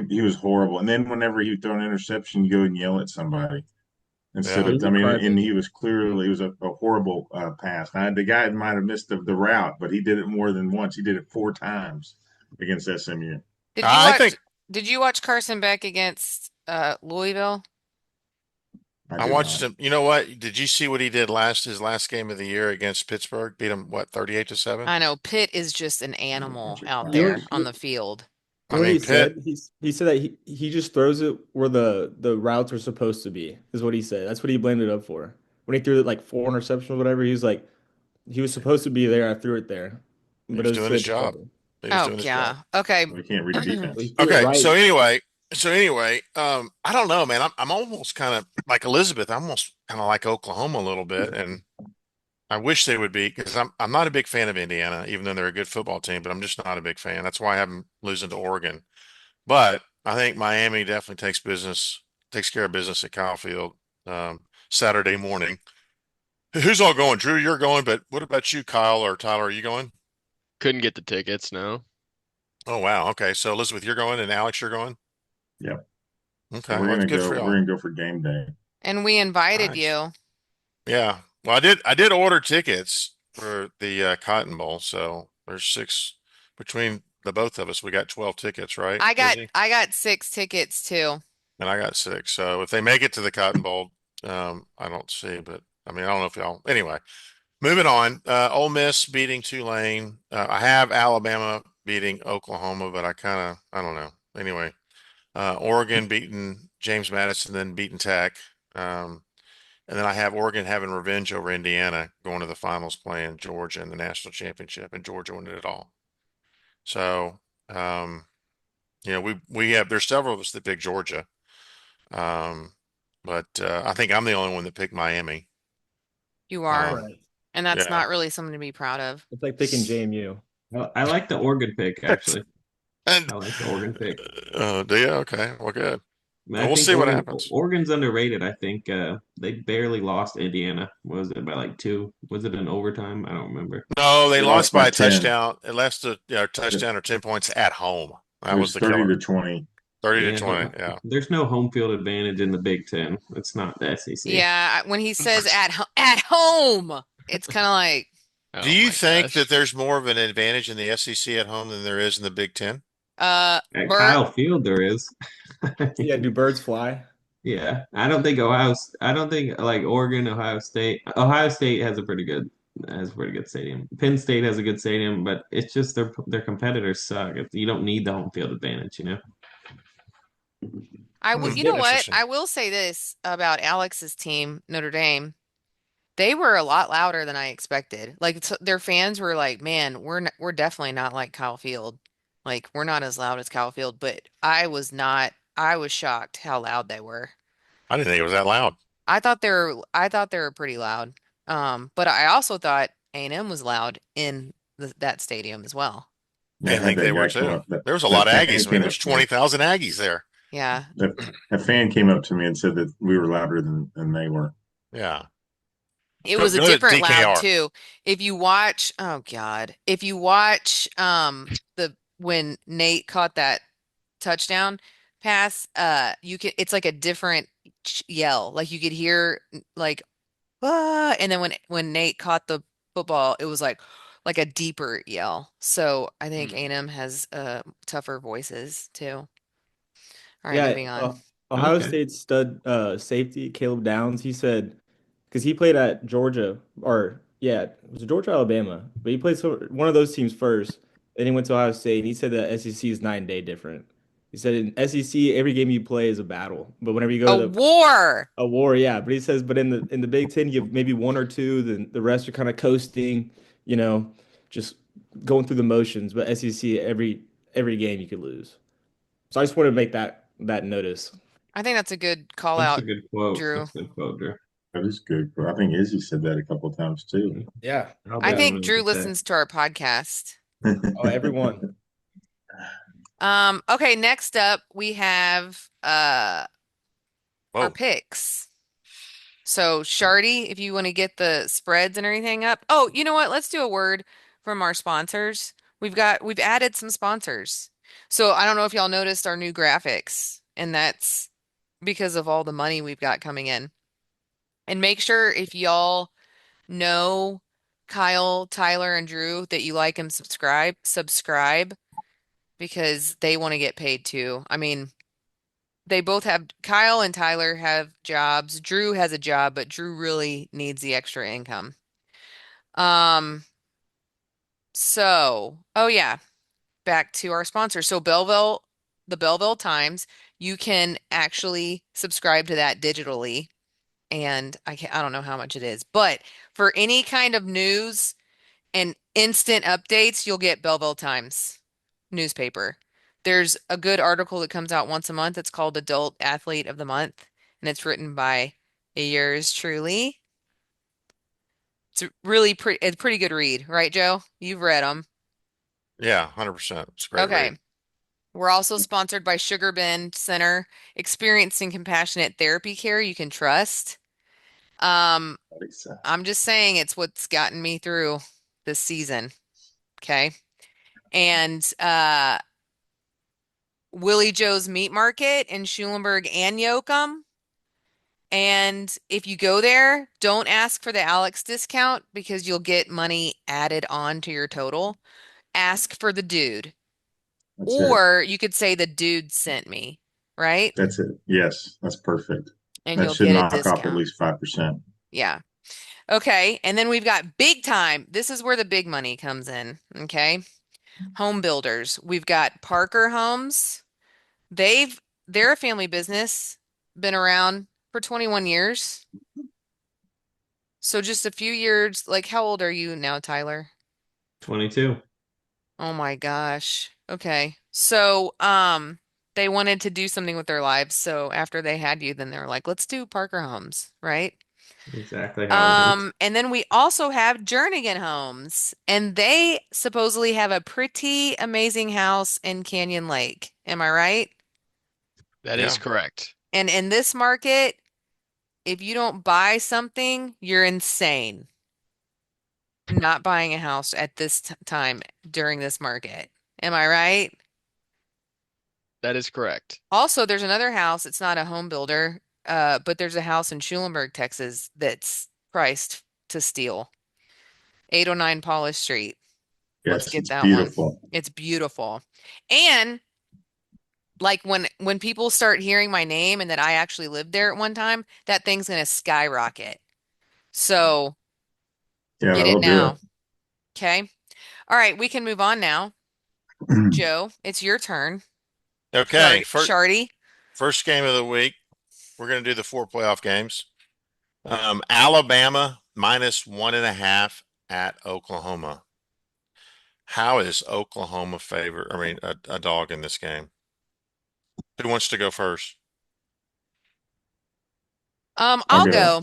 he was horrible. And then whenever he would throw an interception, you go and yell at somebody instead Yeah. of. He's I a mean, and crybaby. he was clearly it was a horrible pass. Now, the guy might have missed the route, but he did it more than once. He did it 4 times against SMU. did you I watch? think Did you watch Carson Beck against Louisville? I I did watched not. him. You know what? Did you see what he did his last game of the year against Pittsburgh? Beat him, what, 38-7? I know Pitt is just an animal out You know, there Chicago. on the field. you I know what mean, he Pitt, said? He said that he just throws it where the routes are supposed to be, is what he said. That's what he blamed it up for. When he threw it like 4 interceptions or whatever, he was like, he was supposed to be there. I threw it there, he but it was was doing still his just job. fumble. He was Oh doing his job. yeah. Okay. We can't read a But he defense. threw it Okay, right. so anyway, I don't know, man. I'm almost kind of like Elizabeth. I'm almost kind of like Oklahoma a little bit, and I wish they would be because I'm not a big fan of Indiana, even though they're a good football team. But I'm just not a big fan. That's why I have them losing to Oregon. But I think Miami definitely takes care of business at Kyle Field Saturday morning. Who's all going? Drew, you're going, but what about you, Kyle or Tyler? Are you going? Couldn't get the tickets, no. Oh wow. Okay, so Elizabeth, you're going, and Alex, you're going. Yep. So Okay, well, it's good for we're y'all. gonna go for game day. And we invited Nice. you. Yeah. Well, I did order tickets for the Cotton Bowl, so there's six between the both of us. We got 12 tickets, right, Izzy? I got 6 tickets too. And I got six. So if they make it to the Cotton Bowl, I don't see, but I mean, I don't know if y'all. Anyway, moving on. Ole Miss beating Tulane. I have Alabama beating Oklahoma, but I don't know. Anyway, Oregon beating James Madison, then beating Tech. Um, and then I have Oregon having revenge over Indiana, going to the finals, playing Georgia in the national championship, and Georgia winning it all. So, um, we have there's several of us that pick Georgia, um, but I think I'm the only one that picked Miami. You That's are. Um, right. And that's yeah, not really something to be proud of. It's like picking JMU. Well, I like the Oregon pick actually. and I like the Oregon pick. do you? Okay, well, good. I We'll think see what happens. Oregon's underrated. I think they barely lost Indiana. Was it by like two? Was it an overtime? I don't remember. No, they They lost lost by by a 10. touchdown. It lost a It, touchdown or 10 points at home. it That was was the 30 killer. to 20. 30 to Yeah, 20. but Yeah. there's no home field advantage in the Big Ten. It's not the SEC. Yeah, when he says at home, it's kind of like Do Oh you my think that gosh. there's more of an advantage in the SEC at home than there is in the Big Ten? At Bert, Kyle Field, there is. Yeah, do birds fly? Yeah, I don't think I don't think like Oregon, Ohio State. Ohio State has a pretty good stadium. Penn State has a good stadium, but it's just their competitors suck. You don't need the home field advantage, you know. I you know what? Interesting. I will say this about Alex's team, Notre Dame. They were a lot louder than I expected. Like their fans were like, "Man, we're definitely not like Kyle Field. Like we're not as loud as Kyle Field." But I was not. I was shocked how loud they were. I didn't think it was that loud. I thought they were pretty loud. But I also thought A&M was loud in that stadium as well. Yeah, I I had think they that were guy come too. up. There was a lot That of fan Aggies. I mean, came there's up to me. 20,000 Aggies there. Yeah. That fan came up to me and said that we were louder than they were. Yeah. It Go, was a go to different loud DKR. too. If you watch, oh God, if you watch the when Nate caught that touchdown pass, you can it's like a different yell. Like you could hear like and then when Nate caught the football, it was like a deeper yell. So I think Hmm. A&M has tougher voices too. All right, Yeah, moving on. Ohio Okay. State stud safety Caleb Downs. He said because he played at Georgia or yeah, it was Georgia, Alabama, but he played one of those teams first. Then he went to Ohio State, and he said the SEC is night and day different. He said in SEC every game you play is a battle, but whenever you go A to war. a war, yeah. But he says, but in the Big Ten, you have maybe one or two, then the rest are kind of coasting, you know, just going through the motions. But SEC every game you could lose. So I just wanted to make that notice. I think that's a good call That's a out, good quote. Drew. That's a good quote, Drew. That is good. But I think Izzy said that a couple of times too. Yeah. I'll I Yeah. think definitely Drew get that. listens to our podcast. Oh, everyone. Okay, next up we have our Whoa. picks. So, Shardy, if you want to get the spreads and everything up. Oh, you know what? Let's do a word from our sponsors. We've added some sponsors. So, I don't know if y'all noticed our new graphics, and that's because of all the money we've got coming in. And make sure if y'all know Kyle, Tyler, and Drew that you like and subscribe because they want to get paid too. I mean, they both have Kyle and Tyler have jobs. Drew has a job, but Drew really needs the extra income. Um, oh yeah, back to our sponsor. So Belleville, the Belleville Times, you can actually subscribe to that digitally. And I don't know how much it is, but for any kind of news and instant updates, you'll get Belleville Times newspaper. There's a good article that comes out once a month. It's called Adult Athlete of the Month, and it's written by yours truly. It's a pretty good read, right, Joe? You've read them. Yeah, 100%. It's a great read. Okay. We're also sponsored by Sugar Bend Center, experiencing compassionate therapy care you can trust. Um, I'm just saying it's what's gotten me through this season. Okay. And Willie Joe's Meat Market in Schulenburg and Yoakum. And if you go there, don't ask for the Alex discount because you'll get money added on to your total. Ask for the dude. That's it. Or you could say the dude sent me, right? That's it. Yes, that's perfect. And That you'll should get a knock off at discount. least 5%. Yeah. Okay. And then we've got big time. This is where the big money comes in. Okay. Home builders. We've got Parker Homes. They're a family business, been around for 21 years. So just a few years, like how old are you now, Tyler? 22. Oh my gosh. Okay. So, they wanted to do something with their lives. So after they had you, then they were like, let's do Parker Homes, right? Exactly how it is. And then we also have Jernigan Homes, and they supposedly have a pretty amazing house in Canyon Lake. Am I right? That is Yeah. correct. And in this market, if you don't buy something, you're insane. Not buying a house at this time during this market. Am I right? That is correct. Also, there's another house. It's not a home builder, but there's a house in Schulenburg, Texas that's priced to steal. 809 Polish Street. Let's Yes, get it's that one. beautiful. It's beautiful. And like when people start hearing my name and that I actually lived there at one time, that thing's gonna skyrocket. So Yeah, get it that'll do now. Okay. All right, we can move on now. it. Joe, it's your turn. Okay. Shardy. First game of the week. We're going to do the 4 playoff games. Alabama -1.5 at Oklahoma. How is Oklahoma favorite? I mean, a dog in this game. Who wants to go first? I'll I'll go. go.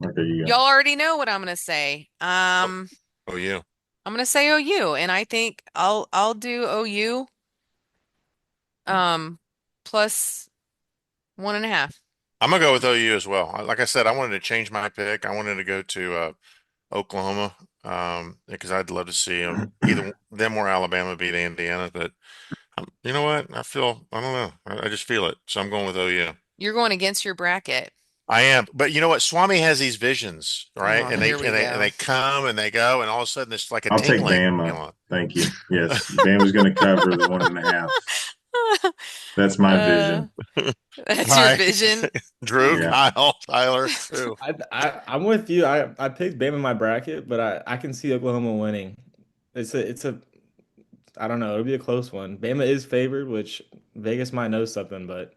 Okay, you go. Y'all already know what I'm gonna say. Oh, oh, you. I'm gonna say OU, and I think I'll do OU plus 1.5. I'm gonna go with OU as well. Like I said, I wanted to change my pick. I wanted to go to Oklahoma because I'd love to see either them or Alabama beat Indiana. But you know what? I don't know. I just feel it. So I'm going with OU. You're going against your bracket. I am, but you know what? Swami has these visions, right? Oh, And they here and we they and go. they come and they go, and all of a sudden it's like a I'll take tingling Bama. feeling. Thank you. Yes, Bama's going to cover the 1.5. That's my Uh, vision. All that's your right, vision. Drew, Yeah. Kyle, Tyler, who? I'm with you. I picked Bama in my bracket, but I can see Oklahoma winning. It's a I don't know. It'll be a close one. Bama is favored, which Vegas might know something, but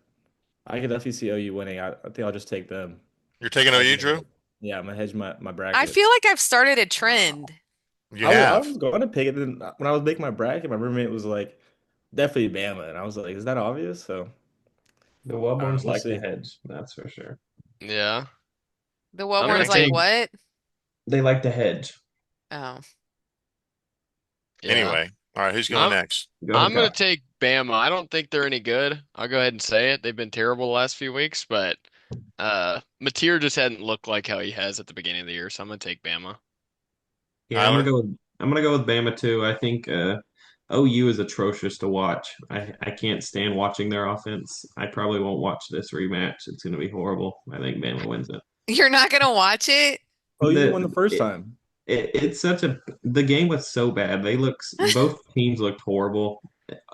I could definitely see OU winning. I think I'll just take them. You're taking As OU, my, Drew? yeah, I'm gonna hedge my I bracket. feel like I've started a trend. You I have. was going to pick it, then when I was making my bracket, my roommate was like, definitely Bama, and I was like, is that obvious? So The I don't know. Wellborns We'll like to see. hedge, that's for sure. Yeah. The I'm gonna Wellborn's Okay. like, take, what? They like to hedge. Oh. yeah. Anyway, all right, who's going I'm next? Go ahead, I'm gonna Kyle. take Bama. I don't think they're any good. I'll go ahead and say it. They've been terrible the last few weeks, but Mateer just hadn't looked like how he has at the beginning of the year, so I'm gonna take Bama. Yeah, Tyler? I'm gonna go with Bama too. I think OU is atrocious to watch. I can't stand watching their offense. I probably won't watch this rematch. It's gonna be horrible. I think Bama wins it. You're not gonna watch it? OU won The the first it, time. it's such a the game was so bad. They look both teams looked horrible.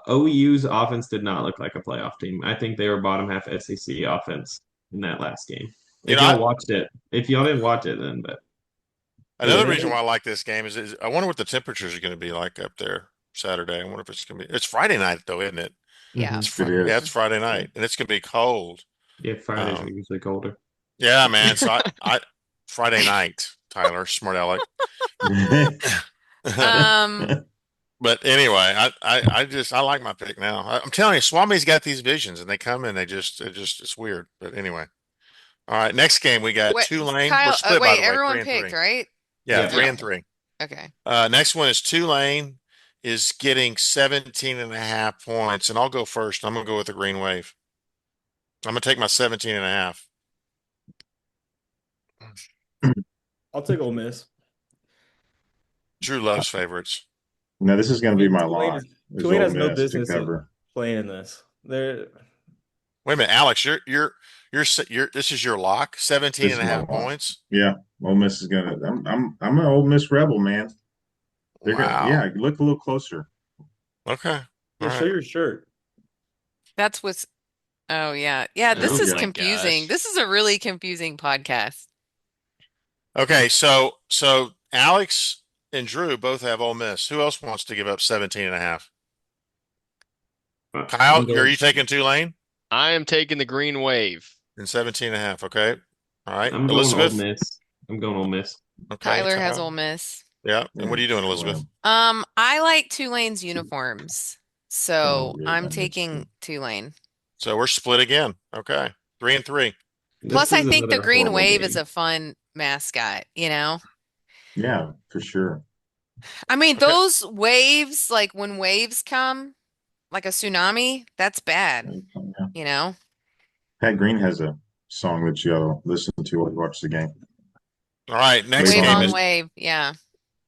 OU's offense did not look like a playoff team. I think they were bottom half SEC offense in that last game. You If know, y'all watched it, if y'all didn't watch it, then but another reason why I like this game is I wonder what the temperatures are going to be like up there Saturday. I wonder if it's going to be. It's Friday night though, isn't it? Yeah. Mhm. It Yeah, is. it's Friday night, and it's going to be cold. Yeah, Fridays are Um, usually colder. yeah, man. So I Friday night, Tyler, smart aleck. Um, But anyway, I like my pick now. I'm telling you, Swami's got these visions, and they come and it's weird. But anyway, all right. Next game we got wait, Tulane. We're Kyle, split by wait, the way, everyone three and picked, three. right? Yeah, Yeah. three Yeah. and three. Okay. Next one is Tulane is getting 17 and a half points, and I'll go first. I'm gonna go with the Green Wave. I'm gonna take my 17 and a half. I'll take Ole Miss. Drew loves favorites. No, this is going I to be mean, my lock. Is Tulane Ole has no Miss to business cover. playing in this. They're Wait a minute, Alex, you're this is your lock, 17 This and is a my half lock. points. Yeah, Ole Miss is gonna. I'm an Ole Miss rebel, man. They're gonna. Wow. Yeah, look a little closer. Okay. All yeah, show right. your shirt. That's what's, oh yeah. Yeah, this There we is Oh go. my confusing. gosh. This is a really confusing podcast. Okay, so Alex and Drew both have Ole Miss. Who else wants to give up 17 and a half? Kyle, I'm are going. you taking Tulane I am taking the green wave. in 17 and a half? Okay. All right. I'm going Ole Elizabeth? Miss. I'm going Ole Miss. Okay, Tyler has Ole Kyle. Miss. Yeah. And Yeah, what are you doing, well, Elizabeth? I like Tulane's uniforms, oh, so good. I'm That makes taking sense. Tulane. So we're split again. Okay. Three and three. Plus, This I is think the another Green horrible Wave is game. a fun mascot, you know? Yeah, for sure. I mean, Okay. those waves, like when waves come, like a tsunami, that's bad, Yeah. you know? Pat Green has a song that you ought to listen to while you watch the game. All right. Wave Wave on on me. wave, yeah.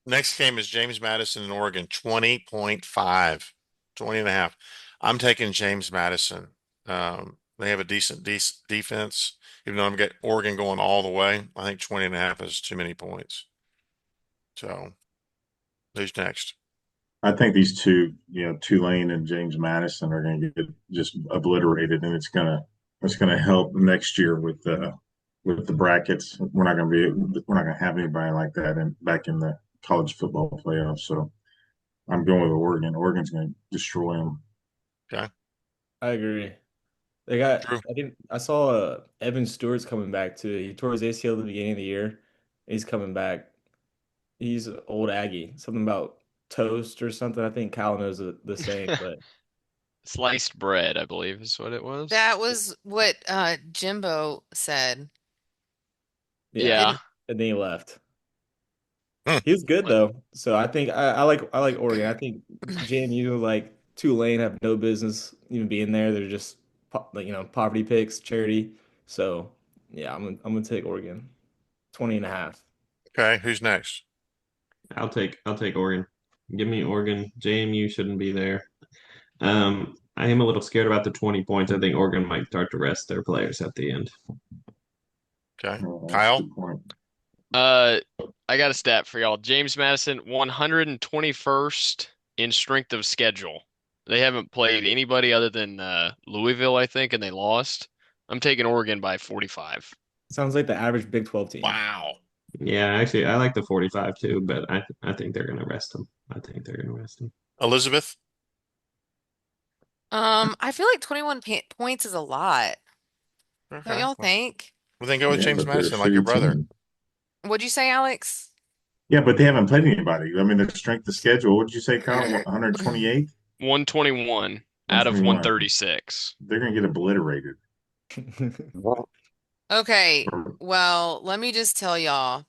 Next game is James Madison in Oregon, 20.5, 20 and a half. I'm taking James Madison. They have a decent defense, even though I'm getting Oregon going all the way. I think 20 and a half is too many points. So who's next? I think these two, Tulane and James Madison are going to get just obliterated, and it's gonna help next year with the brackets. We're not going to have anybody like that back in the college football playoffs. So I'm going with Oregon. Oregon's going to destroy them. Okay. I agree. They got. Drew. I think I saw Evan Stewart's coming back too. He tore his ACL at the beginning of the year. He's coming back. He's an old Aggie. Something about toast or something. I think Kyle knows the saying, but Sliced bread, I believe is what it was. That was what Jimbo said. yeah. Yeah. Didn't And then he left. Hmm. He was good though. So I think I like Oregon. I think JMU like Tulane have no business even being there. They're just like poverty picks, charity. So yeah, I'm gonna take Oregon. 20 and a half. Okay. Who's next? I'll take Oregon. Give me Oregon. JMU shouldn't be there. I am a little scared about the 20 points. I think Oregon might start to rest their players at the end. Okay. Oh, that's a Kyle. good point. Uh, I got a stat for y'all. James Madison, 121st in strength of schedule. They haven't played anybody other than Louisville, I think, and they lost. I'm taking Oregon by 45. Sounds like the average Big 12 team. Wow. Yeah, actually, I like the 45 too, but I think they're gonna rest them. I think they're gonna rest them. Elizabeth. I feel like 21 points is a lot. Don't Okay. y'all think? Well, then go with Yeah, James but they're a Madison like your shitty brother. team. What'd you say, Alex? Yeah, but they haven't played anybody. I mean, their strength of schedule. What did you say, Kyle? 128, 121 out of 121. 136. They're going to get obliterated. Okay, Or- well, let me just tell y'all.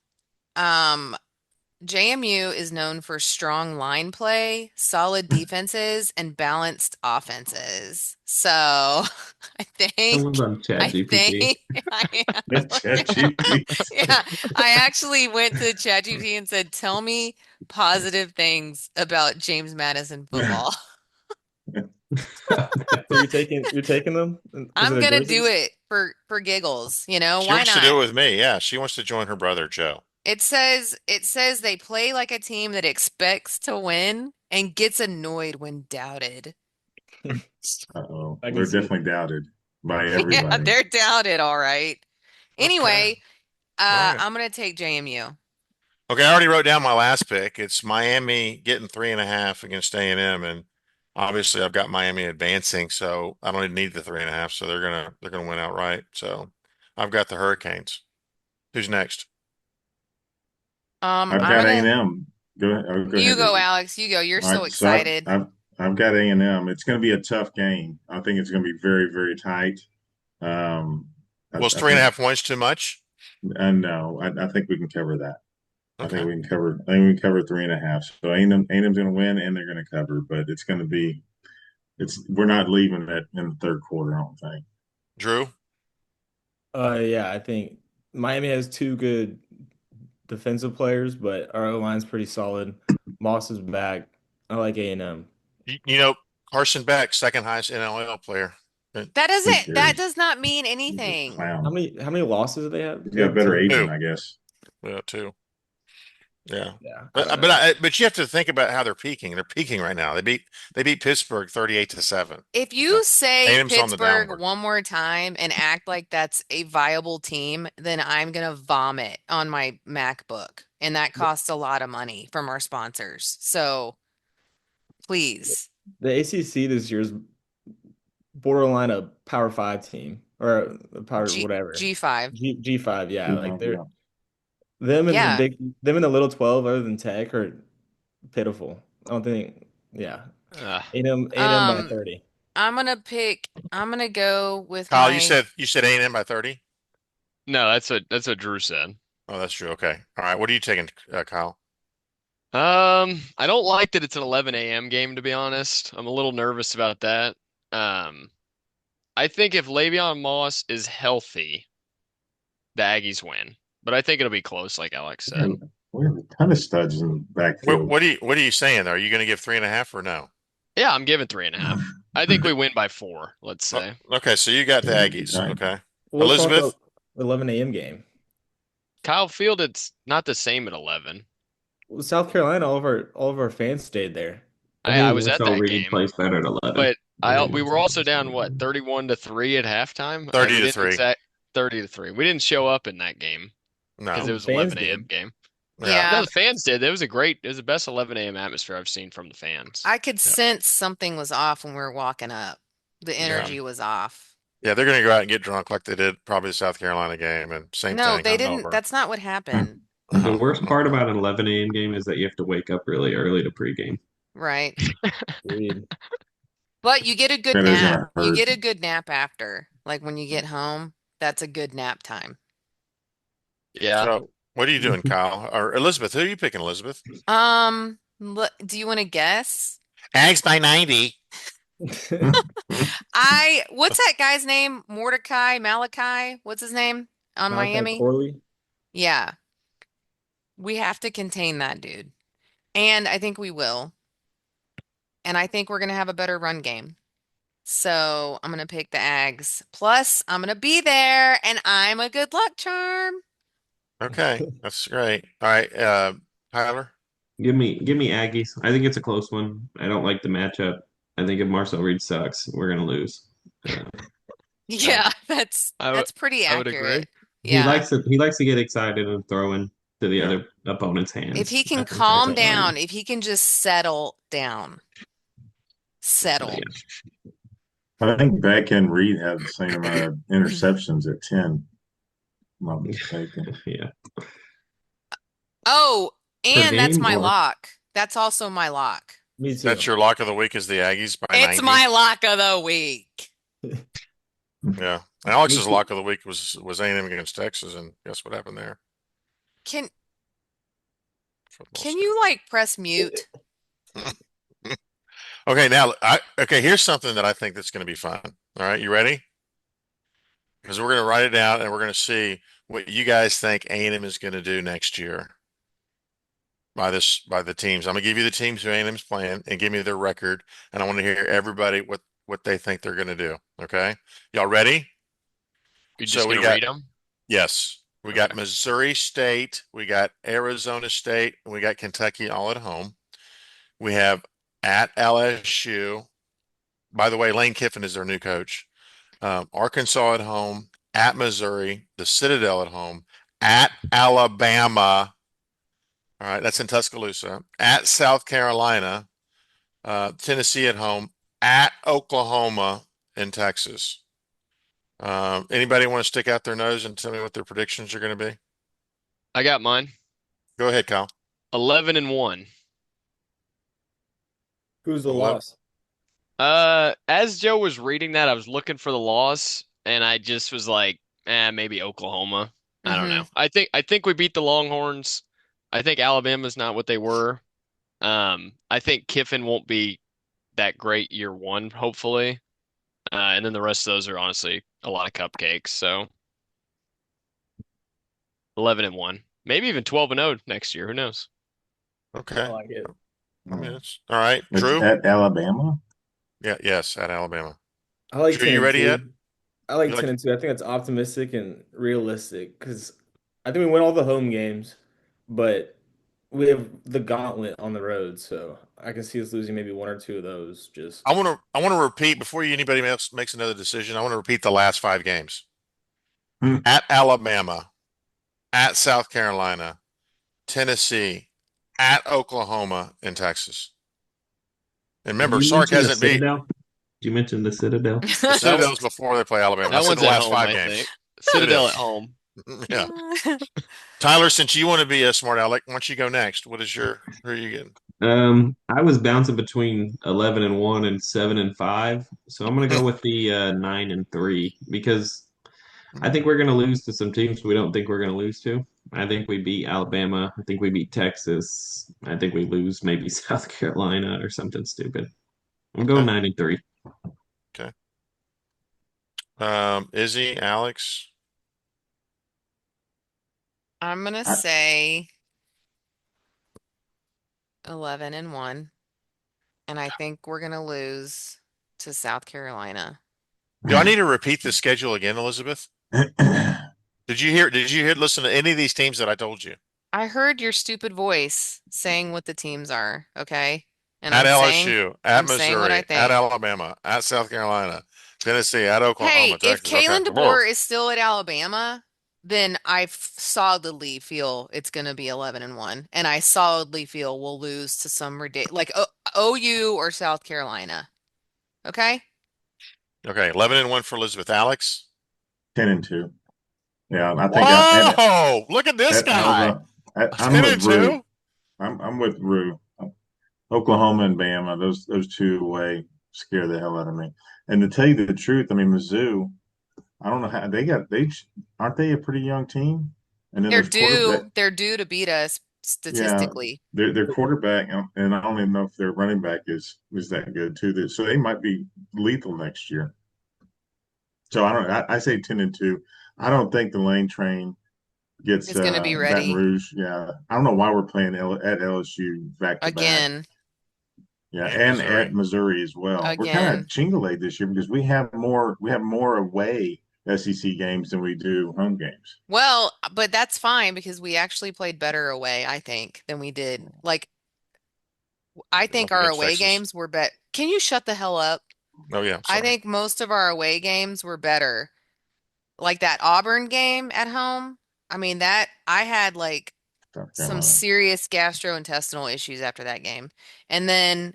Um, JMU is known for strong line play, solid defenses, and balanced offenses. So I think, Someone's on I ChatGPT. think I am. ChatGPT. Yeah, I actually went to ChatGPT and said, "Tell me positive things about James Madison football." So you're taking them because of I'm their gonna do jerseys? it for giggles, you know, She why wants to do not? it with me. Yeah, she wants to join her brother, Joe. It says they play like a team that expects to win and gets annoyed when doubted. Uh-oh. I can They're see it. definitely doubted by Yeah, everybody. they're doubted, all right. Okay. Anyway, All right. I'm gonna take JMU. Okay, I already wrote down my last pick. It's Miami getting 3.5 against A&M, and obviously I've got Miami advancing, so I don't even need the 3.5. So they're gonna win outright. So I've got the Hurricanes. Who's next? I've I'm got gonna A&M. Go ahead. Go You ahead, go, Izzy. Alex. You go. You're All so right, so excited. I've got A&M. It's going to be a tough game. I think it's going to be very, very tight. Um, Was I three and a think, half points too much? no, I think we can cover that. I think Okay. we can cover. I think we can cover 3.5. So A&M's going to win, and they're going to cover. But it's going to be. We're not leaving that in the third quarter. I don't think. Drew? Yeah, I think Miami has two good defensive players, but our O line's pretty solid. Moss is back. I like A&M. You know, Carson Beck, second highest NLL player. Who That cares? does not mean He's a anything. clown. How many losses do they have? He's They got a have better two. agent, Two. I guess. Yeah, two. Yeah. Yeah, I don't But know. but you have to think about how they're peaking. They're peaking right now. They beat Pittsburgh 38-7. If So you say A&M's on the Pittsburgh downward. one more time and act like that's a viable team, then I'm gonna vomit on my MacBook. And that costs a lot of money from our sponsors. So please. The ACC this year is borderline a Power Five team or a Power whatever. G5. G5, yeah. Like they're Yeah. Yeah. them and the Little 12 other than Tech are pitiful. I don't think yeah. Uh, A&M by Um, 30. I'm gonna go with Kyle, my you said A&M by 30? no, that's what Drew said. Oh, that's true. Okay. All right. What are you taking, Kyle? I don't like that it's an 11 a.m. game, to be honest. I'm a little nervous about that. Um, I think if Le'Veon Moss is healthy, the Aggies win. But I think it'll be close, like Alex said. And we have a ton of studs in the backfield. What are you saying? Are you going to give 3.5 or no? Yeah, I'm giving 3.5. I think we win by 4, let's Oh, say. okay, so you got the Aggies. Right. Okay. What's wrong with Elizabeth? the 11 a.m. game? Kyle Field, it's not the same at 11. Well, South Carolina, all of our fans stayed there. I I think was at Marcel that Reed game, plays better at 11. but we were also down what 31-3 at halftime. 30 We to didn't 3. exact 30-3. We didn't show up in that game because No. it The was fans 11 a.m. did. game. Yeah. No, yeah, the fans did. It was the best 11 a.m. atmosphere I've seen from the fans. I could Yeah. sense something was off when we were walking up. The Yeah. energy was off. Yeah, they're going to go out and get drunk like they did probably the South Carolina game and same No, thing, they didn't. hungover. That's not what happened. The worst part about an 11 a.m. game is that you have to wake up really early to pregame. Right. Agreed. But you get a good That is nap. gonna You hurt. get a good nap after. Like when you get home, that's a good nap time. Yeah. So, what are you doing, Kyle? Or Elizabeth, who are you picking, Elizabeth? Do you want to guess? Ags by 90. What's that guy's name? Mordecai, Malachi? What's his name on Malachi Miami? Corley. Yeah, we have to contain that dude. And I think we will. And I think we're going to have a better run game. So I'm going to pick the Ags. Plus, I'm going to be there and I'm a good luck charm. Okay, that's great. All right, Tyler. Give me Aggies. I think it's a close one. I don't like the matchup. I think if Marcel Reed sucks, we're gonna lose. Uh, I Yeah, I, that's pretty I would agree. accurate. he Yeah. likes to he likes to get excited and throw into the Yeah. other opponent's If hands. he I can think that's calm a problem. down, if he can just settle down, Yeah, settle. I think Beck and Reed have the same amount of interceptions at 10. If I'm not mistaken. yeah. Oh, Per and that's game my or lock. That's also my lock. Me That's too. your lock of the week is the Aggies by It's 90. my lock of the week. Yeah. And Me Alex's too. lock of the week was A&M against Texas, and guess what happened there? Can Football can state. you like press mute? Okay, okay, here's something that I think that's going to be fun. All right, you ready? Because we're going to write it down and we're going to see what you guys think A&M is going to do next year by the teams. I'm going to give you the teams who A&M's playing and give me their record, and I want to hear everybody what they think they're going to do. Okay, y'all ready? You're So just we gonna got read them? yes, we Okay. got Missouri State, we got Arizona State, and we got Kentucky all at home. We have at LSU, By the way, Lane Kiffin is their new coach. Arkansas at home, at Missouri, the Citadel at home, at Alabama. All right, that's in Tuscaloosa. At South Carolina, Tennessee at home, at Oklahoma, and Texas. Anybody want to stick out their nose and tell me what their predictions are going to be? I got mine. Go ahead, Kyle. 11-1. Who's the 11. loss? As Joe was reading that, I was looking for the loss, and I just was like, maybe Oklahoma. I don't Mm-hmm. know. I think we beat the Longhorns. I think Alabama's not what they were. I think Kiffin won't be that great year one, hopefully. And then the rest of those are honestly a lot of cupcakes. So 11-1, maybe even 12-0 next year. Who knows? I Okay. like it. I mean, it's all right. It's Drew? at Alabama. Yeah, yes, at Alabama. I like Drew, 10 you and ready yet? 2. I like You 10 like? and 2. I think that's optimistic and realistic because I think we win all the home games, but we have the gauntlet on the road, so I can see us losing maybe one or two of those. Just I want to repeat before anybody else makes another decision. I want to repeat the last 5 games. Hmm. At Alabama, at South Carolina, Tennessee, at Oklahoma, and Texas. And Did remember, you Sark mention the hasn't beat Citadel? Did you mention the Citadel? the That Citadel's before they play Alabama. I that said one's the at last home, five I think. games. It Citadel at is. home. Yeah. Tyler, since you want to be a smart aleck, why don't you go next? Who are you getting? I was bouncing between 11-1 and 7-5, so I'm gonna go with the 9-3 because I think we're gonna lose to some teams we don't think we're gonna lose to. I think we beat Alabama. I think we beat Texas. I think we lose maybe South Carolina or something stupid. I'm going Okay. 9-3. Okay. Izzy, Alex. I'm gonna I, say 11-1, and I think we're gonna lose to South Carolina. Do I need to repeat the schedule again, Elizabeth? Listen to any of these teams that I told you? I heard your stupid voice saying what the teams are, okay? And At I'm saying LSU, at I'm saying what I Missouri, at think. Alabama, at South Carolina, Tennessee, at Oklahoma, Hey, if Texas. Okay. Kalen Whoa. DeBoer is still at Alabama, then I solidly feel it's going to be 11-1, and I solidly feel we'll lose to some ridiculous like OU or South Carolina. Okay? Okay. 11-1 for Elizabeth. Alex. 10-2. Yeah, I think Whoa! Look at this at guy. Alabama. I'm 10 with and Rue. 2. I'm with Rue. Oklahoma and Bama, those two away scare the hell out of me. And to tell you the truth, I mean Mizzou, I don't know how they aren't they a pretty young team? And then They're there's quarterback. due they're due to beat us Yeah, statistically. their quarterback, and I don't even know if their running back is that good too. So they might be lethal next year. So I don't. I say 10-2. I don't think the Lane train gets It's going to be Baton ready Rouge. Yeah, I don't know why we're playing at LSU back to back. again. Yeah, And and at Missouri. Missouri as well. We're kind of Again. chingalate this year because we have more away SEC games than we do home games. Well, but that's fine because we actually played better away, I think, than we did. Like, I think Up our against away Texas. games were better. Can you shut the hell up? Oh, yeah. I Sorry. think most of our away games were better. Like that Auburn game at home. I mean, that I had like South some Carolina. serious gastrointestinal issues after that game. And then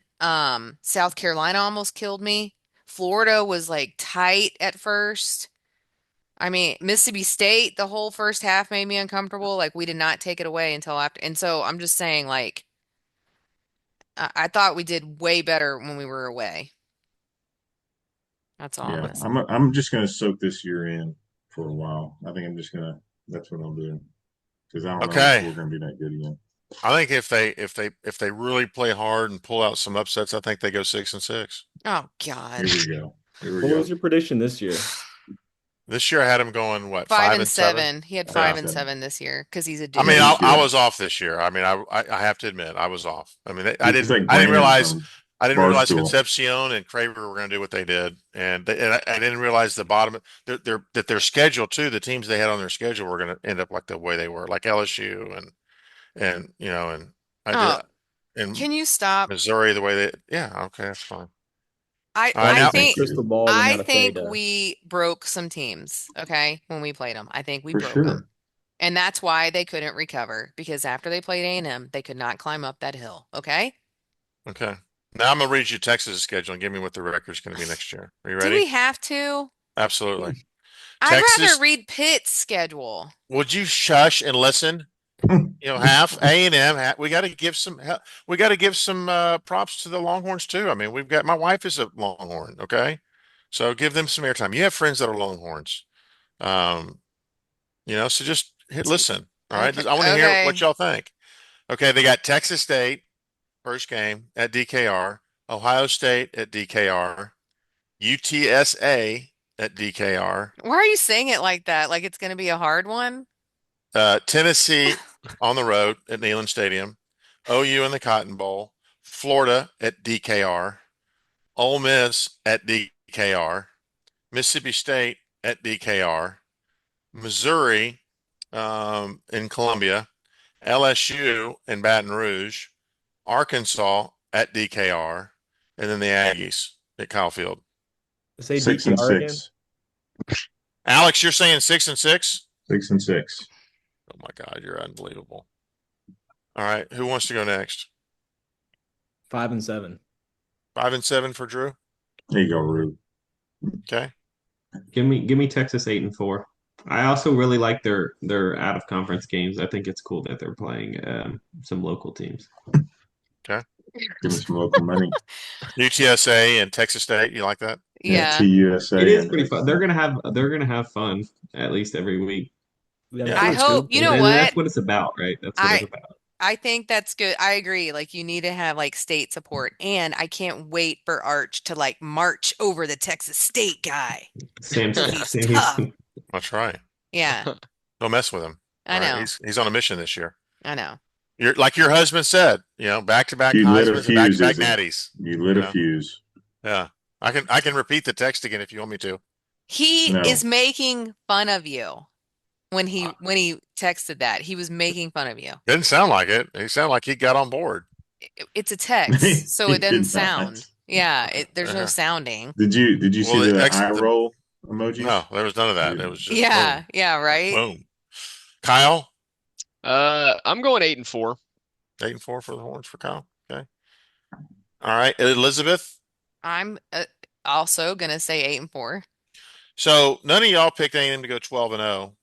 South Carolina almost killed me. Florida was like tight at first. I mean, Mississippi State, the whole first half made me uncomfortable. Like we did not take it away until after. And so I'm just saying, like, I thought we did way better when we were away. That's all I'm Yeah, gonna say. I'm just gonna soak this year in for a while. I think I'm just gonna. That's what I'll do because I don't know if Okay. we're gonna be that good again. I think if they really play hard and pull out some upsets, I think they go 6-6. Oh Here God. we go. Here we What was go. your prediction this year? This year I had them going what, Five five and and seven? seven. He had Five five and Yeah. and seven. seven this year because he's a I Yeah, mean, douche. I, he's I good. was off this year. I mean, I have to admit I was off. I mean, I He's didn't like I didn't Brandon realize from I didn't realize Barstool. Concepcion and Craver were going to do what they did, and I didn't realize the bottom that their schedule too. The teams they had on their schedule were going to end up like the way they were, like LSU and and I did Oh, in can you stop? Missouri the way they. Yeah, okay, that's fine. I All I right, I use now my think crystal ball to know how I to play think the. we broke some teams, okay, when we played them. I think we For broke sure. them. And that's why they couldn't recover because after they played A&M, they could not climb up that hill, okay? okay. Now I'm gonna read you Texas' schedule and give me what the record's gonna be next year. Are you Do ready? we have to? Absolutely. I'd rather Texas, read Pitt's schedule. would you shush and listen? You know, half A&M. We got to give some. We got to give some props to the Longhorns too. I mean, we've got my wife is a Longhorn. Okay, so give them some airtime. You have friends that are Longhorns. Um, so just listen. All right, Okay. I want to hear what Okay. y'all think. Okay, they got Texas State first game at DKR, Ohio State at DKR, UTSA at DKR, Why are you saying it like that? Like it's going to be a hard one? Tennessee on the road at Neyland Stadium, OU in the Cotton Bowl, Florida at DKR, Ole Miss at DKR, Mississippi State at DKR, Missouri in Columbia, LSU in Baton Rouge, Arkansas at DKR, and then the Aggies at Kyle Field. Say 6 and DKR again. 6. Alex, you're saying 6 and 6? 6 and 6. Oh my God, you're unbelievable. All right, who wants to go next? 5 and 7. 5 and 7 for Drew. There you go, Rube. Okay. Give me Texas 8-4. I also really like their out of conference games. I think it's cool that they're playing some local teams. Okay. Give me some local money. UTSA and Texas State. You like that? Yeah, Yeah. TUSA It is and pretty fun. They're gonna have fun at least every week. Yeah, the Yeah. I first hope, two. you And, know and what? that's what it's about, right? That's what it's I about. I think that's good. I agree. Like you need to have like state support. And I can't wait for Arch to like march over the Texas State guy Sam because he's Sam tough. Houston. That's right. Yeah. Don't mess with him. I All right. know. He's on a mission this year. I know. You're like your husband said, back-to-back you lit a Heisman's and fuse, back-to-back Izzy. natties. You lit You a know? fuse. Yeah. I can repeat the text again if you want me to. He is No. making fun of you when he texted that. He was making fun of you. Didn't sound like it. He sounded like he got on board. It's a text, so it He doesn't did not. sound. Yeah, there's no Uh, sounding. Did you see well, the eye roll emojis? no, there was none of that. You It was just Yeah, boom, yeah, right. boom. Kyle, I'm going 8-4. 8 and 4 for the Horns for Kyle. Okay. All right. Elizabeth. I'm also gonna say 8-4. So none of y'all picked A&M to go 12-0.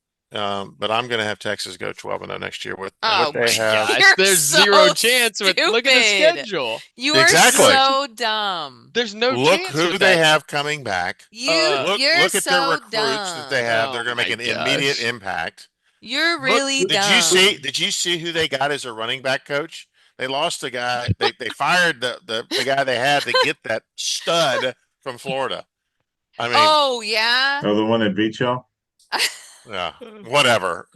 But I'm going to have Texas go 12-0 next year with what Oh, they have. Gosh, you're there's so zero chance with look at the stupid. schedule. You are Exactly. so dumb. There's no Look chance who with they that. have coming back. Uh, You're Look at their so recruits that they dumb. have. They're oh going to make my an immediate gosh. impact. You're Look, really Did you see? dumb. Did you see who they got as a running back coach? They lost the guy. They fired the guy they had to get that stud from Florida. I mean, Oh, yeah. Oh, the one that beat y'all? yeah, whatever.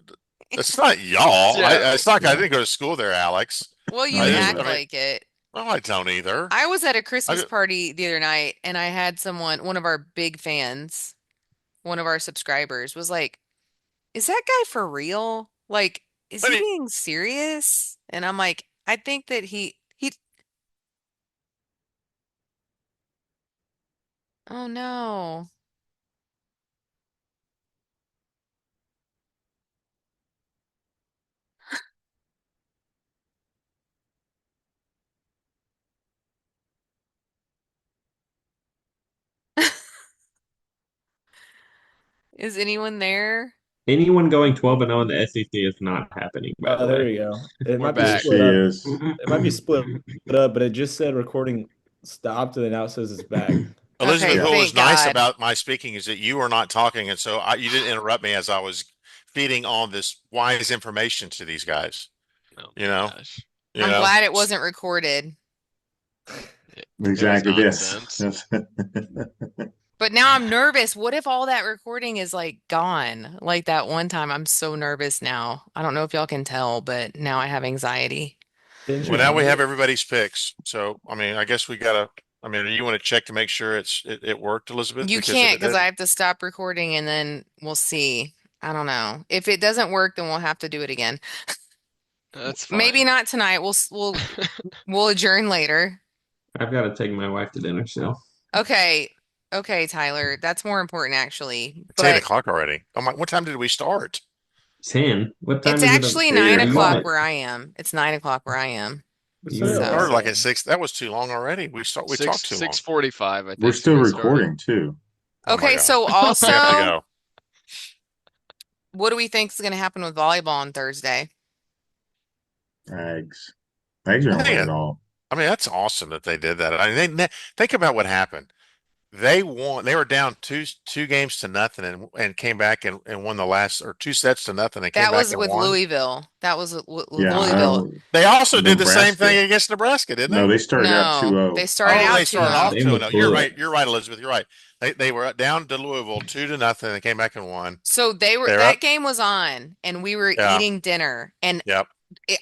It's not y'all. yeah. It's not. I Yeah. didn't go to school there, Alex. Well, I you I just. know act I mean, like it. no, I don't either. I was at a I Christmas just, party the other night and I had one of our big fans, one of our subscribers was like, "Is that guy for real? Like, is I he mean, being serious?" And I'm like, "I think that he Oh no. Is anyone there?" Anyone going 12-0 in the SEC is not happening, by the There way. you go. It We're might be Yes, back. she split up. is. It might be split up, but it just said recording stopped, and then now it says it's back. Okay, Elizabeth, Yeah. what was thank nice God. about my speaking is that you were not talking, and so you didn't interrupt me as I was feeding on this wise information to these guys. Oh You my know, gosh. you I'm know. glad it wasn't recorded. It was Exactly. Yes. nonsense. Yes. But now I'm nervous. What if all that recording is like gone? Like that one time, I'm so nervous now. I don't know if y'all can tell, but now I have anxiety. Didn't you Well, now we find have it? everybody's picks. So, I mean, I guess we gotta. I mean, you want to check to make sure it worked, Elizabeth? You Because if can't it because I didn't, have to stop recording and then we'll see. I don't know. If it doesn't work, then we'll have to do it again. That's Maybe fine. not tonight. We'll adjourn later. I've got to take my wife to dinner, so Okay. Okay, Tyler. That's more important actually. It's eight But o'clock already. I'm like, what time did we start? 10. What it's time is it? actually Eight nine Are you on o'clock o'clock. it? where I am. It's 9 o'clock where I am. We You started in a We while started like Texas? at ago. 6. That was too long already. We talked too long. 6:45, I We're think, is still when we started. recording too. Oh my Okay, gosh. so We have to also, go. what do we think is going to happen with volleyball on Thursday? Ags. Ags are I gonna win think it all. I mean that's awesome that they did that. I mean, think about what happened. They won. They were down two games to nothing and came back and won the last or 2 sets to nothing. They came That back was and with won. Louisville. That was with Yeah. Louisville. They also did the same thing Nebraska. against Nebraska, didn't No, they? they started out No, 2-0. they started Oh, out they 2 started Nah, off zero. they 2 and almost 0. You're blew it. right. You're right, Elizabeth. You're right. They were down to Louisville 2-0. They came back and won. So They're up. that game was on and we were Yeah. eating dinner and Yep.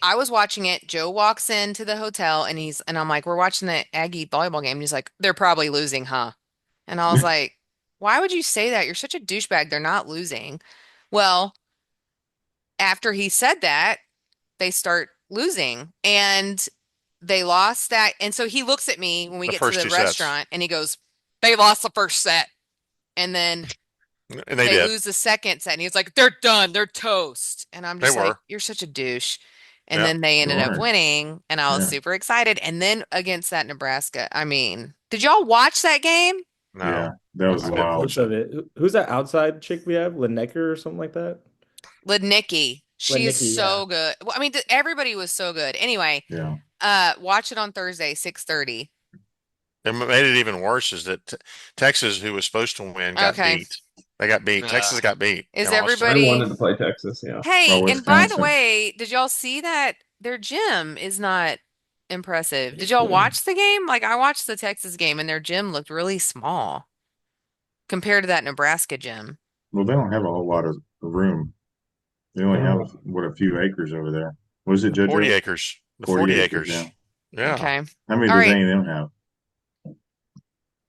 I was watching it. Joe walks into the hotel and I'm like, we're watching the Aggie volleyball game. And he's like, they're probably losing, huh? And I was like, why would you say that? You're such a douchebag. They're not losing. Well, after he said that, they start losing and they lost that. And so he looks at me when we The get to first the 2 sets, restaurant and he goes, they lost the first set. And then and they they did. lose the second set. And he's like, they're done. They're toast. And I'm They just like, were. you're such a douche. And Yep. then they You ended up are. winning. And I was Yeah. super excited. And then against that Nebraska, I mean, did y'all watch that game? Yeah. No, That was I didn't wild. watch Most of it. it. Who's that outside chick we have? Lineker or something like that? Lidnicki. She is Lineker, yeah. so good. Well, I mean, everybody was so good. Anyway, Yeah. watch it on Thursday, 6:30. It made it even worse is that Texas, who was supposed to win, got Okay. beat. They got beat. Uh, Texas got beat Is in Austin. I everybody wanted to play Texas. Yeah. Hey, Oh, and by the Wisconsin. way, did y'all see that their gym is not impressive? Did y'all watch the game? Like I watched the Texas game and their gym looked really small compared to that Nebraska gym. Well, they don't have a whole lot of room. They only have Oh, what a few acres over there. What is it, 40 JoJo? acres. The 40 40 acres. acres. Yeah. Yeah. Okay. How many All does right. A&M have?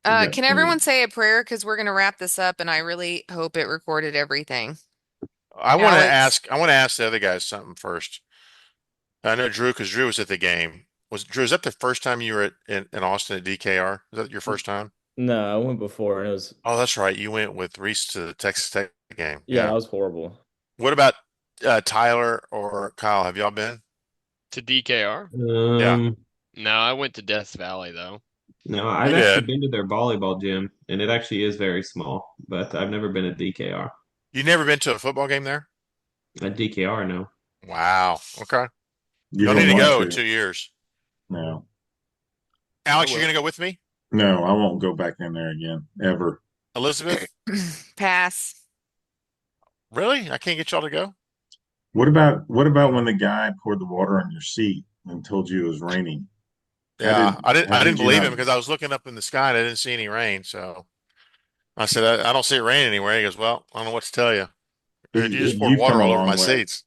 They got Can 20. everyone say a prayer because we're gonna wrap this up and I really hope it recorded everything. I want to Alex, ask. I want to ask the other guys something first. I know Drew because Drew was at the game. Was Drew? Is that the first time you were in Austin at DKR? Is that your first time? No, I went before and it was, Oh, that's right. You went with Reese to the Texas Tech game. yeah, it Yeah. was horrible. What about Tyler or Kyle? Have y'all been? to DKR? Yeah, um, No, I went to Death Valley though. no, we I've actually did. been to their volleyball gym, and it actually is very small, but I've never been at DKR. You never been to a football game there? At DKR, no. Wow. Okay. You Y'all need don't to want go in to. 2 years. No. I Alex, you're will. gonna go with me? No, I won't go back in there again, ever. Elizabeth? pass. Really? I can't get y'all to go? What about when the guy poured the water on your seat and told you it was raining? How did Yeah, I how didn't did you believe not him because I was looking up in the sky and I didn't see any rain. So I said, I don't see it rain anywhere. He goes, well, I don't know what to tell you. Dude, you just poured you've come water a all over my long way. seats.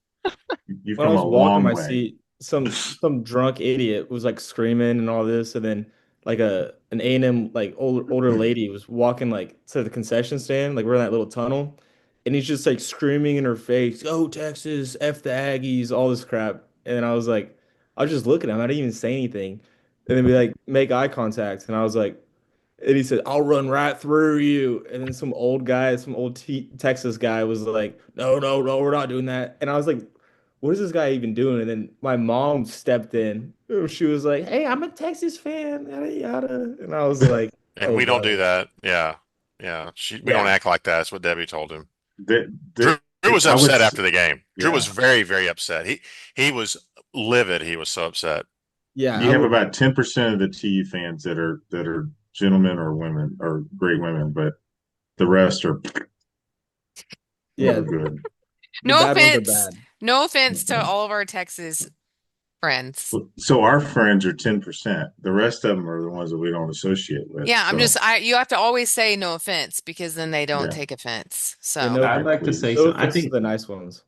You've When I come was a walking long my way. seat, some drunk idiot was like screaming and all this, and then like an A&M like older lady was walking like to the concession stand, like we're in that little tunnel, and he's just like screaming in her face, "Go Texas, F the Aggies," all this crap. And I was just looking at him, I didn't even say anything, and then we like make eye contact, and I was like, and he said, "I'll run right through you." And then some old guy, some old Texas guy was like, "No, no, no, we're not doing that." And I was like, "What is this guy even doing?" And then my mom stepped in. She was like, "Hey, I'm a Texas fan, yada yada." And I was like, And "Oh we don't God, do that. Yeah. Yeah. We don't yeah, act like that. That's what Debbie told him. That Drew, that Drew was I upset was after the game. Drew was yeah. very, very upset. He was livid. He was so upset. yeah." You have about 10% of the TU fans that are gentlemen or women or great women, but the rest are Yeah, no good. the No bad ones are offense. bad. No offense to all of our Texas friends. So our friends are 10%. The rest of them are the ones that we don't associate with. Yeah, So you have to always say no offense because then they don't yeah, take offense. Yeah, So, no, I'd yeah, like to say please. no something. offense to the nice ones,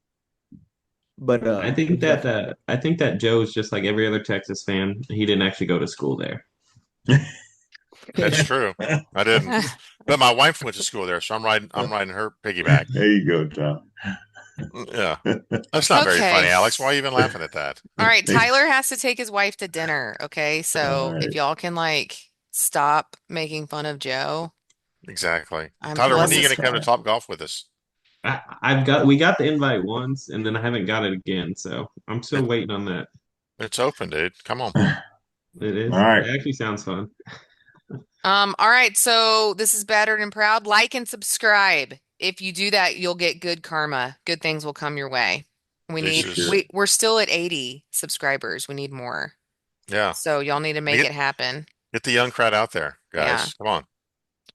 but I think that Joe's just like every other Texas fan. He didn't actually go to school there. That's true. I didn't. But my wife went to school there, so I'm riding her piggyback. There you go, Tom. Yeah. That's not very funny, okay. Alex. Why are you even laughing at that? All right, Tyler has to take his wife to dinner, okay? All So if right. y'all can like stop making fun of Joe. Exactly. I'm Tyler, when bless are you We'll going his to come to try. Top Golf with us? We got the invite once, and then I haven't got it again, so I'm still It, waiting on that. it's open, dude. Come on. All It is. right. It actually sounds fun. All right, so this is Battered and Proud. Like and subscribe. If you do that, you'll get good karma. Good things will come your way. We This need For sure. is, we're still at 80 subscribers. We need more. yeah. So y'all need to make Get, it happen. get the young crowd out there, Yeah. guys. Come on.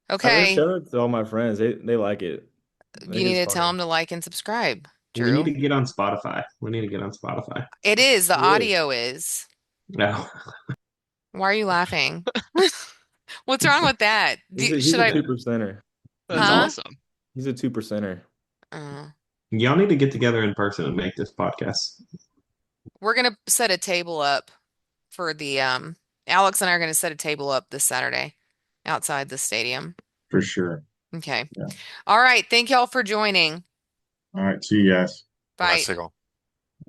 I just Okay. showed it to all my friends. They like it. I You think need it's to tell funny. them to like and subscribe. We need Drew. to get on Spotify. We need to get on Spotify. It is. The It is. audio is. No. Why are you laughing? What's wrong with that? He's Should a I, two percenter. That's huh? awesome. He's a two percenter. Uh, Y'all need to get together in person and make this podcast. we're gonna set a table up for the Alex and I are gonna set a table up this Saturday outside the stadium. For sure. Okay. Yeah. All right. Thank y'all for joining. All right. See you guys. Bye, Bye. Sigel.